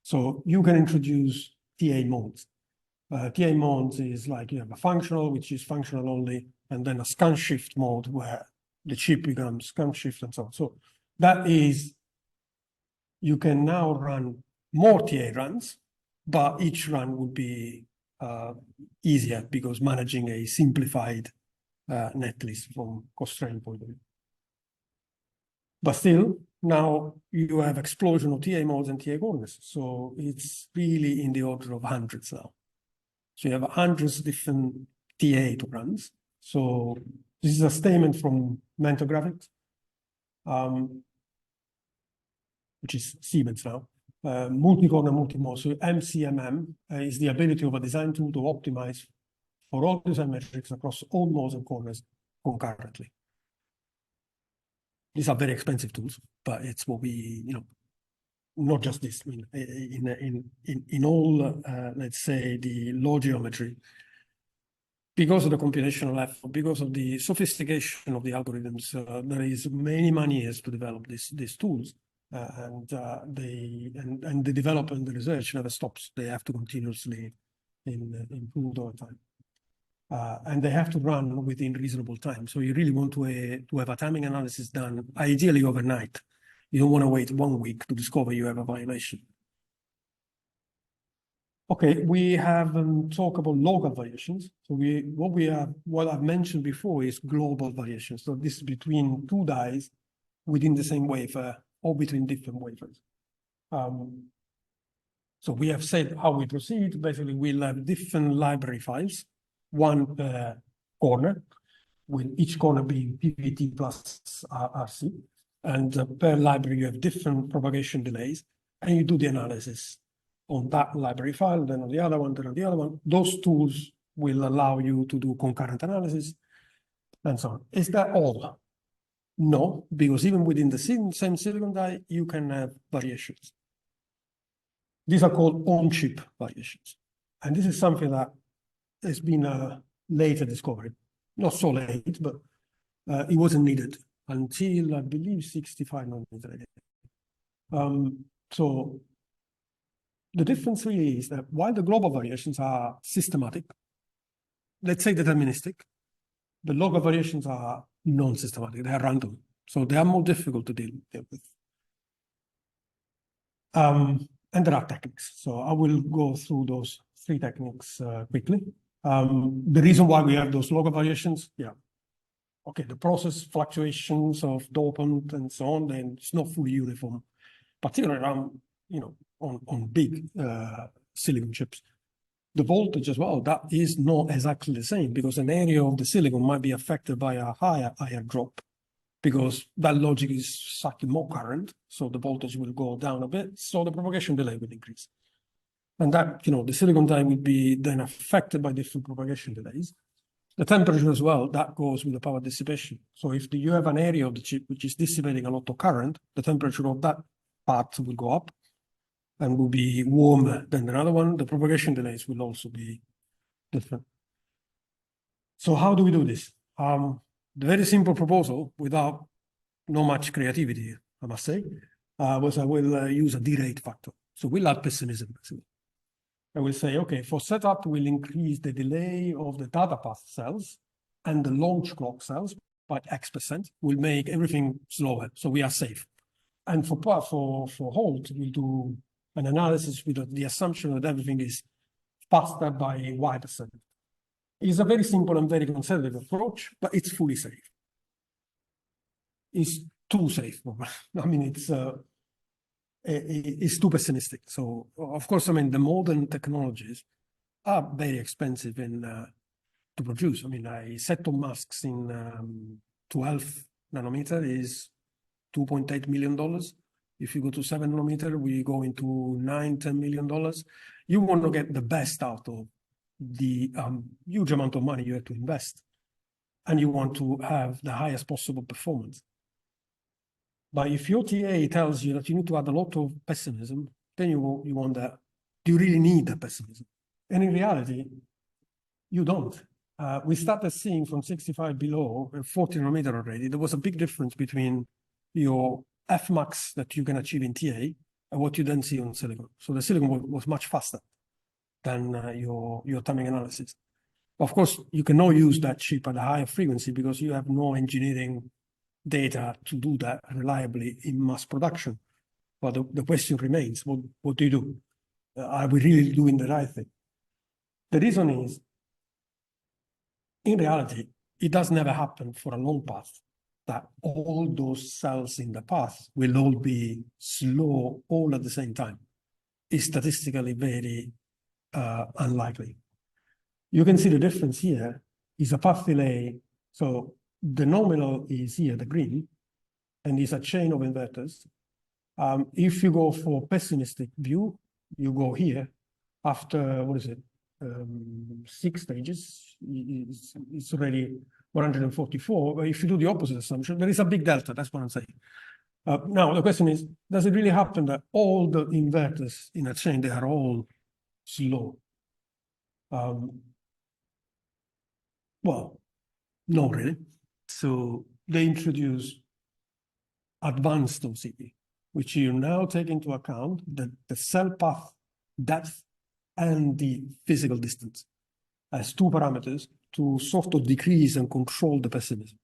So you can introduce TA modes. TA modes is like you have a functional, which is functional only, and then a scan shift mode where the chip becomes scan shift and so on. So that is, you can now run more TA runs, but each run would be easier because managing a simplified netlist from constraint point of view. But still, now you have explosion of TA modes and TA corners. So it's really in the order of hundreds now. So you have hundreds of different TA to runs. So this is a statement from Mentor Graphics, which is Siemens now. Multi-corner, multi-mode. So MCMM is the ability of a design tool to optimize for all design metrics across all modes and corners concurrently. These are very expensive tools, but it's what we, not just this. I mean, in all, let's say, the law geometry, because of the computational effort, because of the sophistication of the algorithms, there is many years to develop these tools, and the development and the research never stops. They have to continuously improve all the time. And they have to run within reasonable time. So you really want to have a timing analysis done, ideally overnight. You don't want to wait 1 week to discover you have a violation. Okay, we have talked about local variations. So what I've mentioned before is global variations. So this is between two dies within the same wafer or between different wafers. So we have said how we proceed. Basically, we'll have different library files, one per corner, with each corner being PVT plus RC. And per library, you have different propagation delays, and you do the analysis on that library file, then on the other one, then on the other one. Those tools will allow you to do concurrent analysis. and so on. Is that all? No, because even within the same silicon die, you can have variations. These are called on-chip variations. And this is something that has been a later discovery. Not so late, but it wasn't needed until, I believe, 65 nanometer. So the difference really is that while the global variations are systematic, let's say deterministic, the local variations are non-systematic, they are random. So they are more difficult to deal with. And there are techniques. So I will go through those three techniques quickly. The reason why we have those local variations, okay, the process fluctuations of dopant and so on, then it's not fully uniform, particularly around, on big silicon chips. The voltage as well, that is not exactly the same because an area of the silicon might be affected by a higher drop because that logic is sucking more current, so the voltage will go down a bit, so the propagation delay will increase. And that, the silicon die will be then affected by different propagation delays. The temperature as well, that goes with the power dissipation. So if you have an area of the chip which is dissipating a lot of current, the temperature of that part will go up and will be warmer than another one. The propagation delays will also be different. So how do we do this? The very simple proposal, without no much creativity, I must say, was I will use a derate factor. So we'll add pessimism. I will say, okay, for setup, we'll increase the delay of the data path cells and the launch clock cells by X%. We'll make everything slower, so we are safe. And for hold, we'll do an analysis with the assumption that everything is faster by Y%. It's a very simple and very conservative approach, but it's fully safe. It's too safe. I mean, it's too pessimistic. So, of course, I mean, the modern technologies are very expensive to produce. I mean, a set of masks in 12 nanometer is $2.8 million. If you go to 7 nanometer, we go into $9–10 million. You want to get the best out of the huge amount of money you have to invest, and you want to have the highest possible performance. But if your TA tells you that you need to add a lot of pessimism, then you want that. Do you really need that pessimism? And in reality, you don't. We started seeing from 65 below, 40 nanometer already, there was a big difference between your Fmax that you can achieve in TA and what you then see on silicon. So the silicon was much faster than your timing analysis. Of course, you cannot use that chip at a higher frequency because you have no engineering data to do that reliably in mass production. But the question remains, what do you do? Are we really doing the right thing? The reason is, in reality, it does never happen for a long path that all those cells in the path will all be slow all at the same time. It's statistically very unlikely. You can see the difference here is a path delay. So the nominal is here, the green, and it's a chain of inverters. If you go for pessimistic view, you go here after, 6 stages, it's already 144. But if you do the opposite assumption, there is a big delta, that's what I'm saying. Now, the question is, does it really happen that all the inverters in a chain, they are all slow? Well, no, really. So they introduce advanced OCV, which you now take into account the cell path depth and the physical distance as two parameters to sort of decrease and control the pessimism.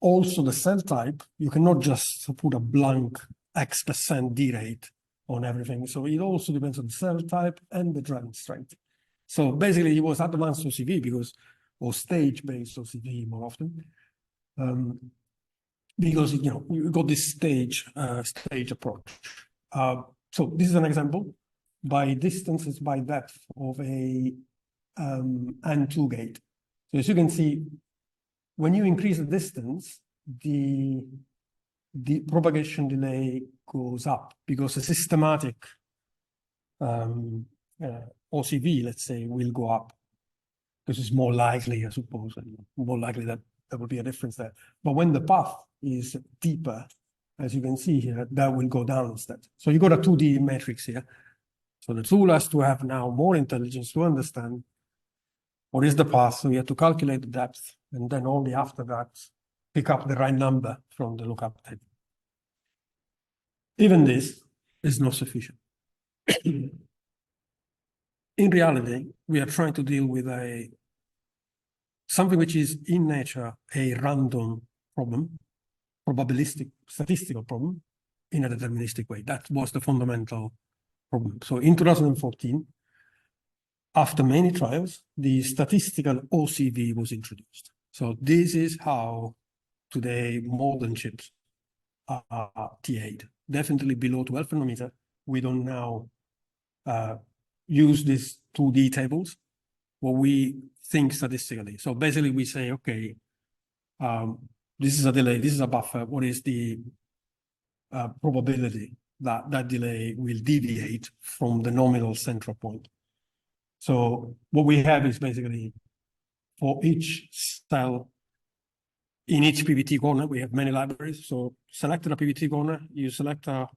Also, the cell type, you cannot just put a blank X% derate on everything. So it also depends on the cell type and the driving strength. So basically, it was advanced OCV or stage-based OCV more often, because you got this stage approach. So this is an example by distances by depth of a N2 gate. So as you can see, when you increase the distance, the propagation delay goes up because a systematic OCV, let's say, will go up. because it's more likely, I suppose, and more likely that there will be a difference there. But when the path is deeper, as you can see here, that will go down instead. So you got a 2D matrix here. So the tool has to have now more intelligence to understand what is the path. So you have to calculate the depth, and then only after that, pick up the right number from the lookup table. Even this is not sufficient. In reality, we are trying to deal with something which is in nature a random problem, probabilistic, statistical problem, in a deterministic way. That was the fundamental problem. So in 2014, after many trials, the statistical OCV was introduced. So this is how today modern chips are TA'd. Definitely below 12 nanometer. We don't now use these 2D tables, what we think statistically. So basically we say, okay, this is a delay, this is a buffer. What is the probability that that delay will deviate from the nominal central point? So what we have is basically for each cell in each PVT corner, we have many libraries. So selected a PVT corner, you select a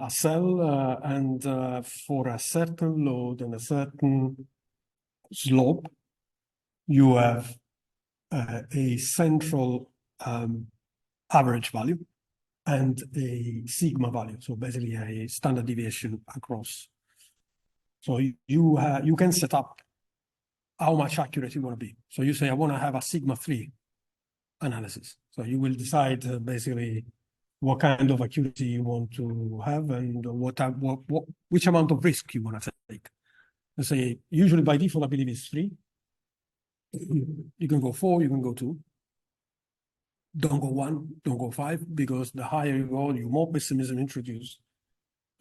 cell and for a certain load and a certain slope, you have a central average value and a sigma value. So basically a standard deviation across. So you can set up how much accurate you want to be. So you say, I want to have a sigma 3 analysis. So you will decide basically what kind of accuracy you want to have and which amount of risk you want to take. Let's say usually by default, I believe it's 3. You can go 4, you can go 2. Don't go 1, don't go 5, because the higher you go, you more pessimism introduced,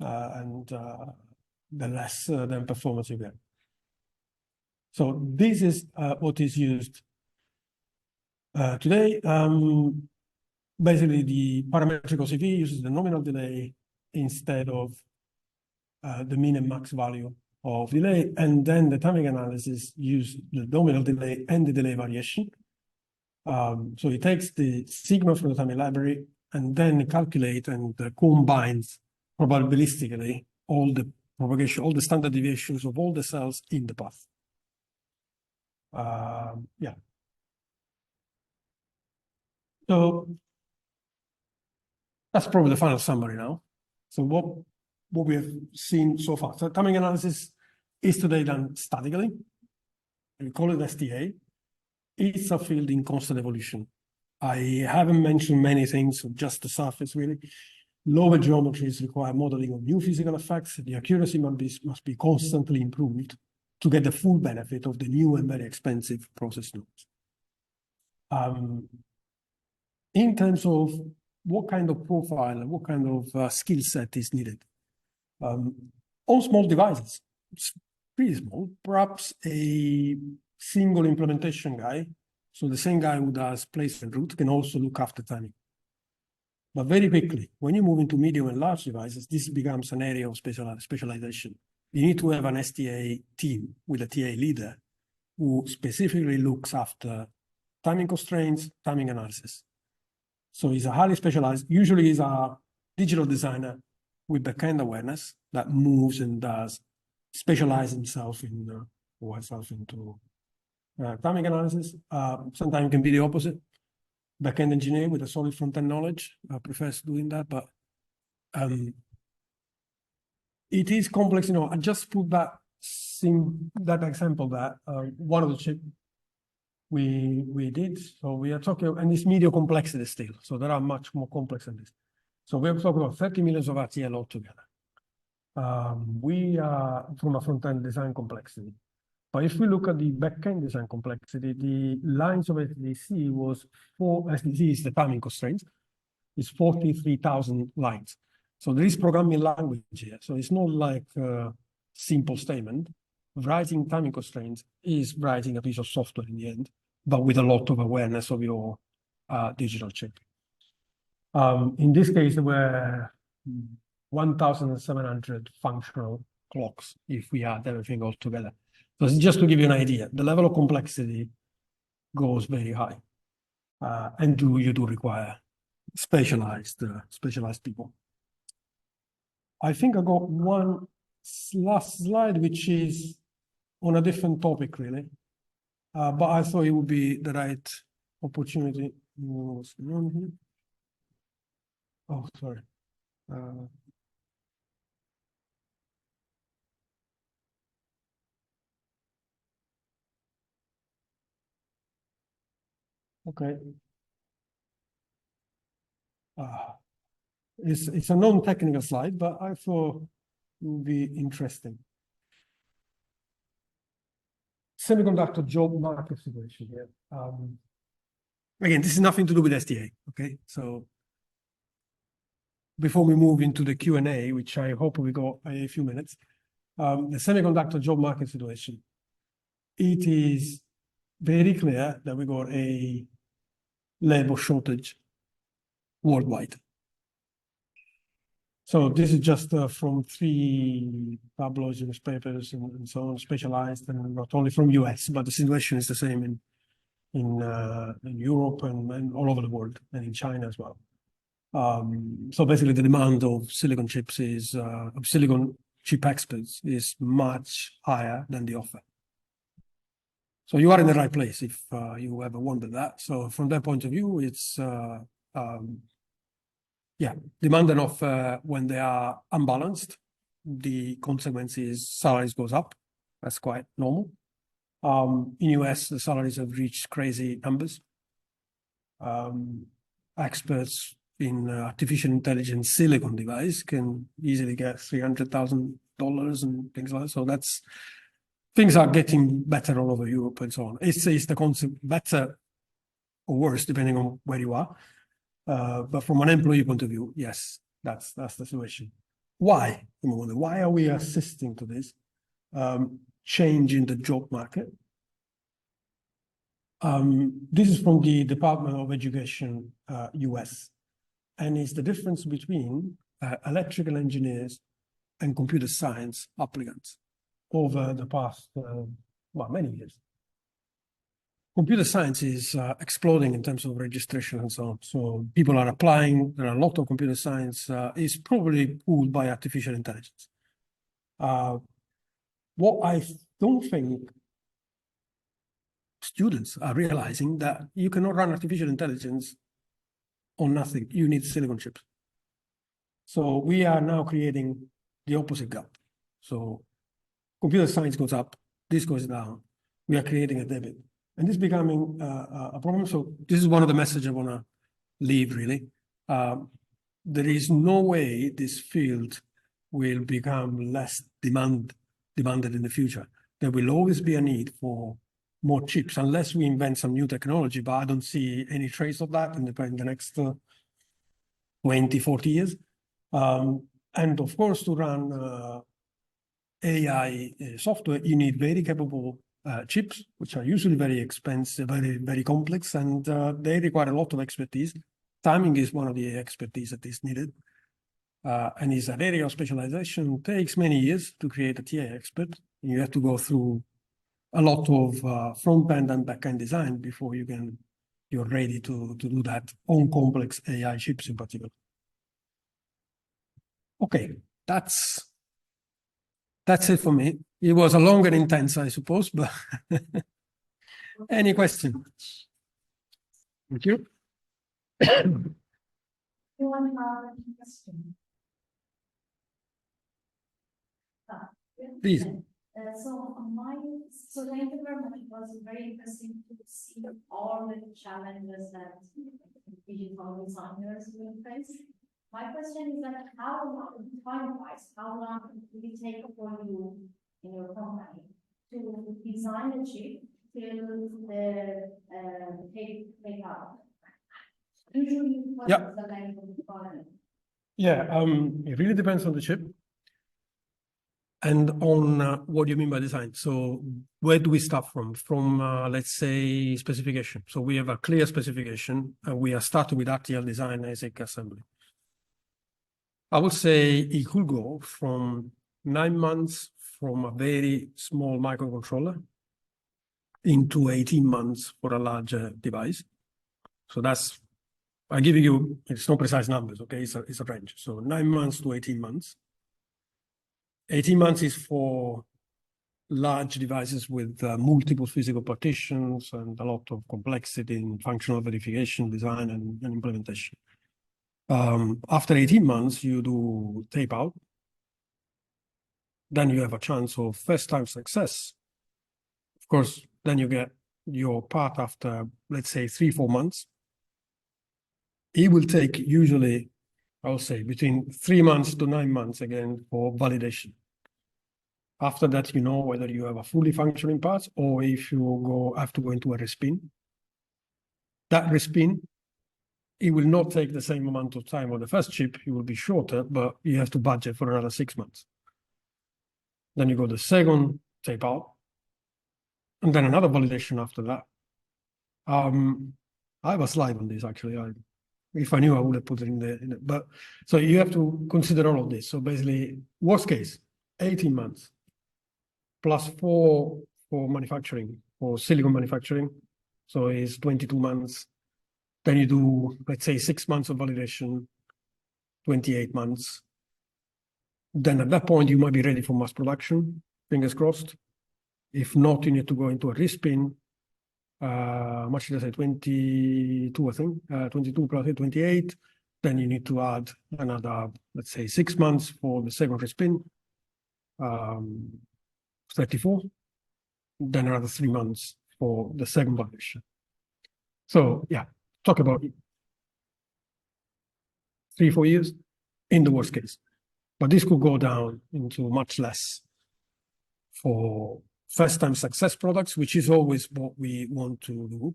and the less than performance you get. So this is what is used today. Basically, the parametric OCV uses the nominal delay instead of the min and max value of delay, and then the timing analysis uses the nominal delay and the delay variation. So it takes the sigma from the timing library and then calculates and combines probabilistically all the propagation, all the standard deviations of all the cells in the path. Yeah. So that's probably the final summary now. So what we have seen so far. So timing analysis is today done statically. We call it STA. It's a field in constant evolution. I haven't mentioned many things, just the surface really. Lower geometries require modeling of new physical effects. The accuracy must be constantly improved to get the full benefit of the new and very expensive process nodes. In terms of what kind of profile and what kind of skill set is needed, on small devices, it's pretty small, perhaps a single implementation guy. So the same guy who does place and route can also look after timing. But very quickly, when you move into medium and large devices, this becomes an area of specialization. You need to have an STA team with a TA leader who specifically looks after timing constraints, timing analysis. So he's a highly specialized, usually he's a digital designer with backend awareness that moves and does specialize himself in or herself into timing analysis. Sometimes it can be the opposite. Backend engineer with a solid front-end knowledge prefers doing that, but it is complex. You know, I just put that example that one of the chip we did. So we are talking, and it's medium complexity still. So there are much more complex than this. So we are talking about 30 millions of RTL altogether. We are from a front-end design complexity. But if we look at the backend design complexity, the lines of SDC was SDC is the timing constraints, is 43,000 lines. So there is programming language here. So it's not like a simple statement. Writing timing constraints is writing a piece of software in the end, but with a lot of awareness of your digital chip. In this case, there were 1,700 functional clocks if we add everything all together. So just to give you an idea, the level of complexity goes very high. And you do require specialized people. I think I got one last slide, which is on a different topic, really. But I thought it would be the right opportunity. What's going on here? Oh, sorry. Okay. It's a non-technical slide, but I thought it would be interesting. Semiconductor job market situation here. Again, this is nothing to do with STA, okay? So before we move into the Q&A, which I hope we got a few minutes, the semiconductor job market situation, it is very clear that we got a labor shortage worldwide. So this is just from 3 tabloids newspapers and so on, specialized, and not only from US, but the situation is the same in Europe and all over the world, and in China as well. So basically, the demand of silicon chips is of silicon chip experts is much higher than the offer. So you are in the right place if you ever wondered that. So from that point of view, it's yeah, demand and offer, when they are unbalanced, the consequence is salaries goes up. That's quite normal. In US, the salaries have reached crazy numbers. Experts in artificial intelligence silicon device can easily get $300,000 and things like that. So things are getting better all over Europe and so on. It's the concept better or worse, depending on where you are. But from an employee point of view, yes, that's the situation. Why? Why are we assisting to this change in the job market? This is from the Department of Education, US, and it's the difference between electrical engineers and computer science applicants over the past, many years. Computer science is exploding in terms of registration and so on. So people are applying. There are a lot of computer science is probably pulled by artificial intelligence. What I don't think students are realizing that you cannot run artificial intelligence on nothing. You need silicon chips. So we are now creating the opposite gap. So computer science goes up, this goes down. We are creating a debit. And this is becoming a problem. So this is one of the messages I want to leave, really. There is no way this field will become less demanded in the future. There will always be a need for more chips, unless we invent some new technology, but I don't see any trace of that in the next 20, 40 years. And of course, to run AI software, you need very capable chips, which are usually very expensive, very, very complex, and they require a lot of expertise. Timing is one of the expertise that is needed. And is an area of specialization. It takes many years to create a TA expert. You have to go through a lot of front-end and back-end design before you're ready to do that on complex AI chips in particular. Okay, that's it for me. It was a long and intense, I suppose, but any question? Thank you. Anyone have any question? Please. So thank you very much. It was very interesting to see all the challenges that digital designers will face. My question is that how long, time-wise, how long will it take for you in your company to design a chip till the take out? Usually, what is the length of the product? Yeah, it really depends on the chip and on what you mean by design. So where do we start from? From, let's say, specification. So we have a clear specification, and we are starting with RTL design, ASIC assembly. I would say it could go from 9 months from a very small microcontroller into 18 months for a larger device. So that's, I'm giving you, it's not precise numbers, okay? It's a range. So 9 months to 18 months. 18 months is for large devices with multiple physical partitions and a lot of complexity in functional verification, design, and implementation. After 18 months, you do tape out. Then you have a chance of first time success. Of course, then you get your part after, let's say, 3-4 months. It will take usually, I'll say, between 3 months to 9 months again for validation. After that, you know whether you have a fully functioning part or if you have to go into a respin. That respin, it will not take the same amount of time on the first chip. It will be shorter, but you have to budget for another 6 months. Then you go the second tape out, and then another validation after that. I have a slide on this actually. If I knew, I would have put it in there. But so you have to consider all of this. So basically, worst case, 18 months. Plus 4 for manufacturing, for silicon manufacturing. So it's 22 months. Then you do, let's say, 6 months of validation, 28 months. Then at that point, you might be ready for mass production, fingers crossed. If not, you need to go into a respin. Much did I say, 22, I think, 22 plus 28. Then you need to add another, let's say, 6 months for the second respin. 34, then another 3 months for the second validation. So yeah, talk about 3-4 years in the worst case. But this could go down into much less for first-time success products, which is always what we want to do,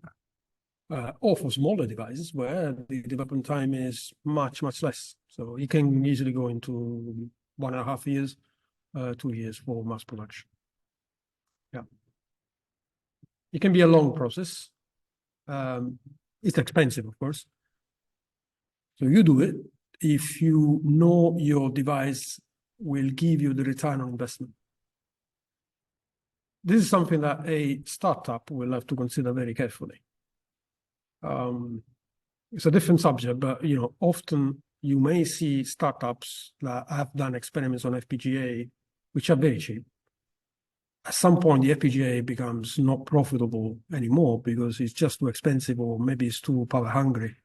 or for smaller devices where the development time is much, much less. So you can easily go into 1.5 years, 2 years for mass production. Yeah. It can be a long process. It's expensive, of course. So you do it if you know your device will give you the return on investment. This is something that a startup will have to consider very carefully. It's a different subject, but often you may see startups that have done experiments on FPGA, which are very cheap. At some point, the FPGA becomes not profitable anymore because it's just too expensive, or maybe it's too power hungry.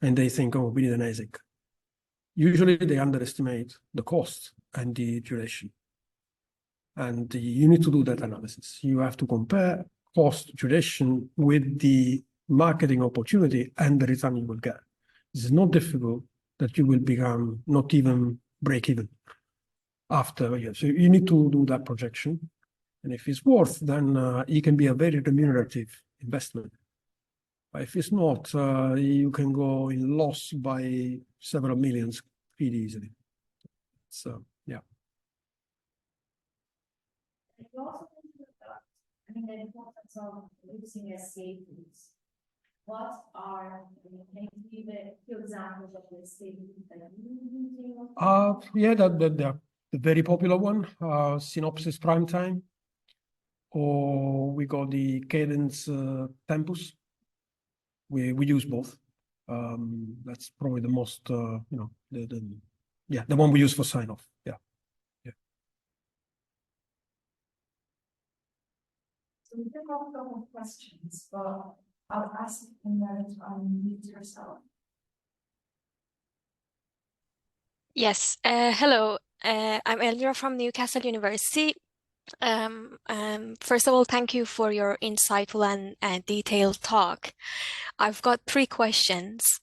And they think, oh, we need an ASIC. Usually they underestimate the cost and the duration. And you need to do that analysis. You have to compare cost, duration with the marketing opportunity and the return you will get. This is not difficult that you will become not even break even after a year. So you need to do that projection. And if it's worth, then it can be a very remunerative investment. But if it's not, you can go in loss by several millions pretty easily. So, yeah. You also mentioned about, the importance of using SoC tools. What are, can you give a few examples of the SoC tools that you're using? Yeah, the very popular one, Synopsys Primetime, or we got the Cadence Tempus. We use both. That's probably the most, the one we use for sign-off. Yeah. So we have a couple of questions, but I'll ask and then unmute yourself. Yes. Hello. I'm Elvira from Newcastle University. First of all, thank you for your insightful and detailed talk. I've got 3 questions.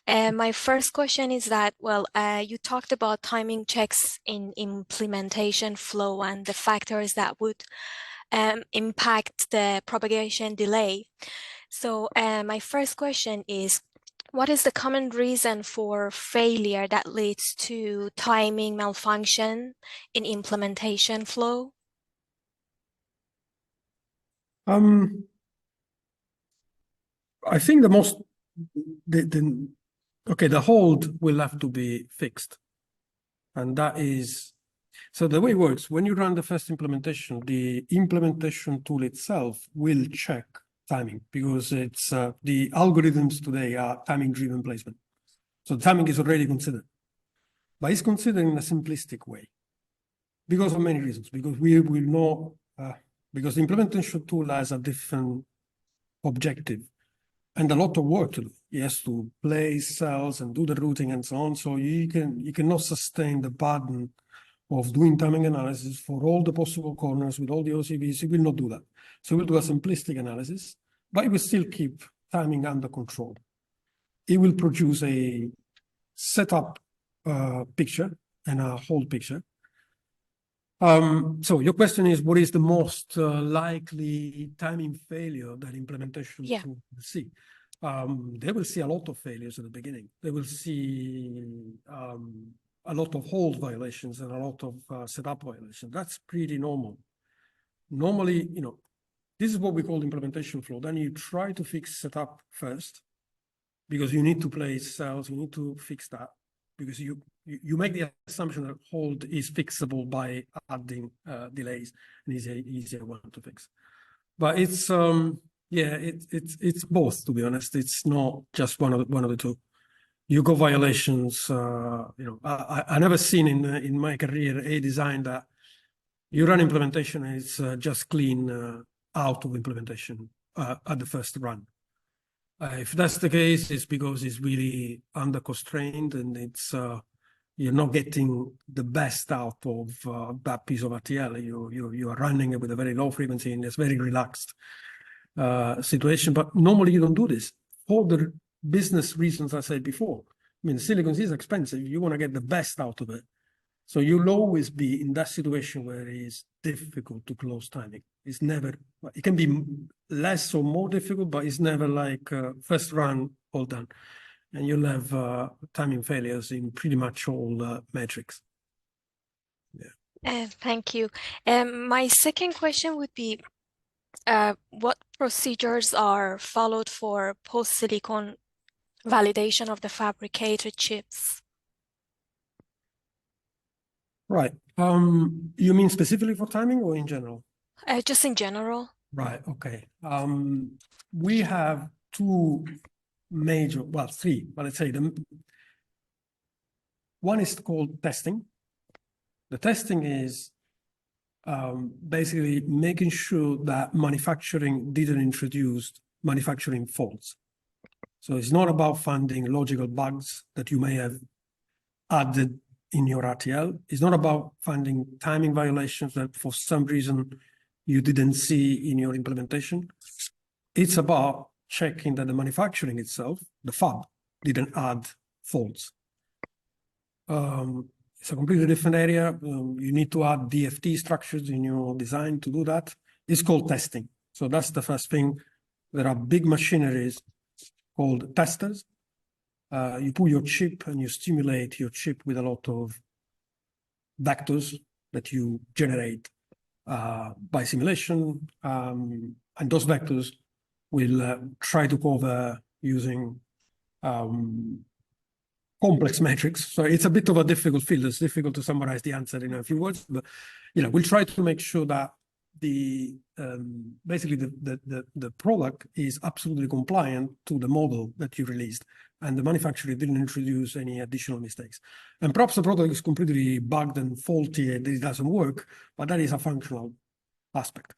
My first question is that, you talked about timing checks in implementation flow and the factors that would impact the propagation delay. So my first question is, what is the common reason for failure that leads to timing malfunction in implementation flow? I think the hold will have to be fixed. And that is, So the way it works, when you run the first implementation, the implementation tool itself will check timing because it's the algorithms today are timing-driven placement. So timing is already considered, but it's considered in a simplistic way because of many reasons. Because we will know, because the implementation tool has a different objective and a lot of work to do. It has to place cells and do the routing and so on. So you cannot sustain the burden of doing timing analysis for all the possible corners with all the OCVs. It will not do that. So we'll do a simplistic analysis, but it will still keep timing under control. It will produce a setup picture and a hold picture. So your question is, what is the most likely timing failure that implementation tool will see? They will see a lot of failures at the beginning. They will see a lot of hold violations and a lot of setup violations. That's pretty normal. Normally, this is what we call implementation flow. Then you try to fix setup first because you need to place cells. You need to fix that because you make the assumption that hold is fixable by adding delays and is an easier one to fix. But it's it's both, to be honest. It's not just one of the two. You got violations. I never seen in my career a design that you run implementation and it's just clean out of implementation at the first run. If that's the case, it's because it's really under constrained and it's you're not getting the best out of that piece of RTL. You are running it with a very low frequency and it's very relaxed situation. But normally you don't do this for the business reasons I said before. I mean, silicon is expensive. You want to get the best out of it. So you'll always be in that situation where it is difficult to close timing. It's never, it can be less or more difficult, but it's never like first run, all done. And you'll have timing failures in pretty much all metrics. Yeah. Thank you. My second question would be, what procedures are followed for post-silicon validation of the fabricated chips? Right. You mean specifically for timing or in general? Just in general. Right. Okay. We have two major, well, three, but let's say one is called testing. The testing is basically making sure that manufacturing didn't introduce manufacturing faults. So it's not about finding logical bugs that you may have added in your RTL. It's not about finding timing violations that for some reason you didn't see in your implementation. It's about checking that the manufacturing itself, the fab, didn't add faults. It's a completely different area. You need to add DFT structures in your design to do that. It's called testing. So that's the first thing. There are big machineries called testers. You put your chip and you stimulate your chip with a lot of vectors that you generate by simulation. And those vectors will try to cover using complex metrics. So it's a bit of a difficult field. It's difficult to summarize the answer in a few words, but we'll try to make sure that the basically the product is absolutely compliant to the model that you released, and the manufacturer didn't introduce any additional mistakes. And perhaps the product is completely bugged and faulty and it doesn't work, but that is a functional aspect.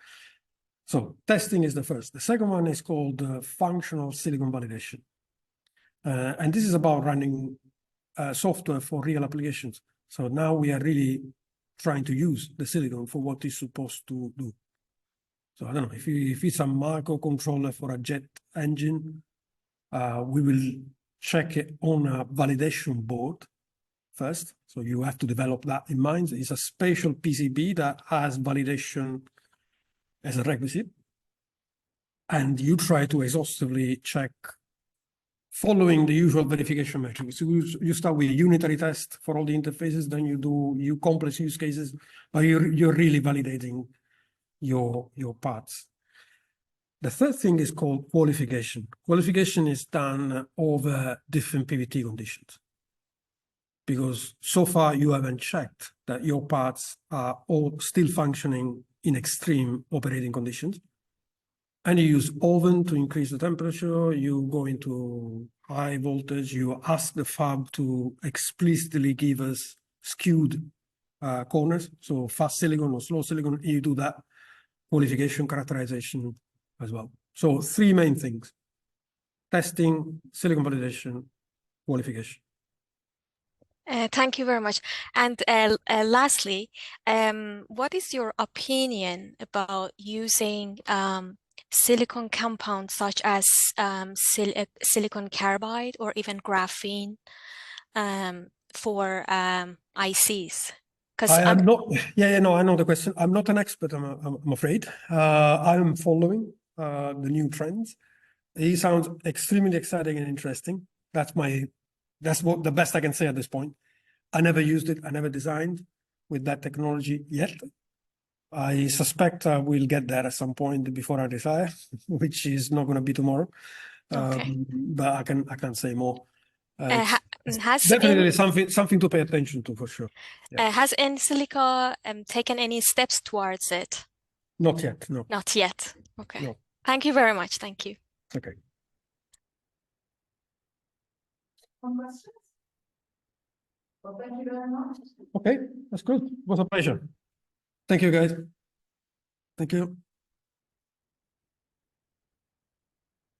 So testing is the first. The second one is called functional silicon validation. And this is about running software for real applications. So now we are really trying to use the silicon for what it's supposed to do. So I don't know, if it's a microcontroller for a jet engine, we will check it on a validation board first. So you have to develop that in mind. It's a special PCB that has validation as a requisite. And you try to exhaustively check following the usual verification metrics. So you start with a unitary test for all the interfaces, then you do complex use cases, but you're really validating your parts. The third thing is called qualification. Qualification is done over different PVT conditions. because so far you haven't checked that your parts are all still functioning in extreme operating conditions. And you use oven to increase the temperature, you go into high voltage, you ask the fab to explicitly give us skewed corners, so fast silicon or slow silicon, you do that qualification characterization as well. So 3 main things: testing, silicon validation, qualification. Thank you very much. And lastly, what is your opinion about using silicon compounds such as silicon carbide or even graphene for ICs? I am not, no, I know the question. I'm not an expert, I'm afraid. I'm following the new trends. It sounds extremely exciting and interesting. That's what the best I can say at this point. I never used it. I never designed with that technology yet. I suspect I will get there at some point before I retire, which is not going to be tomorrow. Okay. But I can't say more. Has definitely something to pay attention to for sure. Yeah. Has EnSilica taken any steps towards it? Not yet, no. Not yet. Okay. No. Thank you very much. Thank you. Okay. Some questions? Well, thank you very much. Okay, that's good. It was a pleasure. Thank you, guys. Thank you.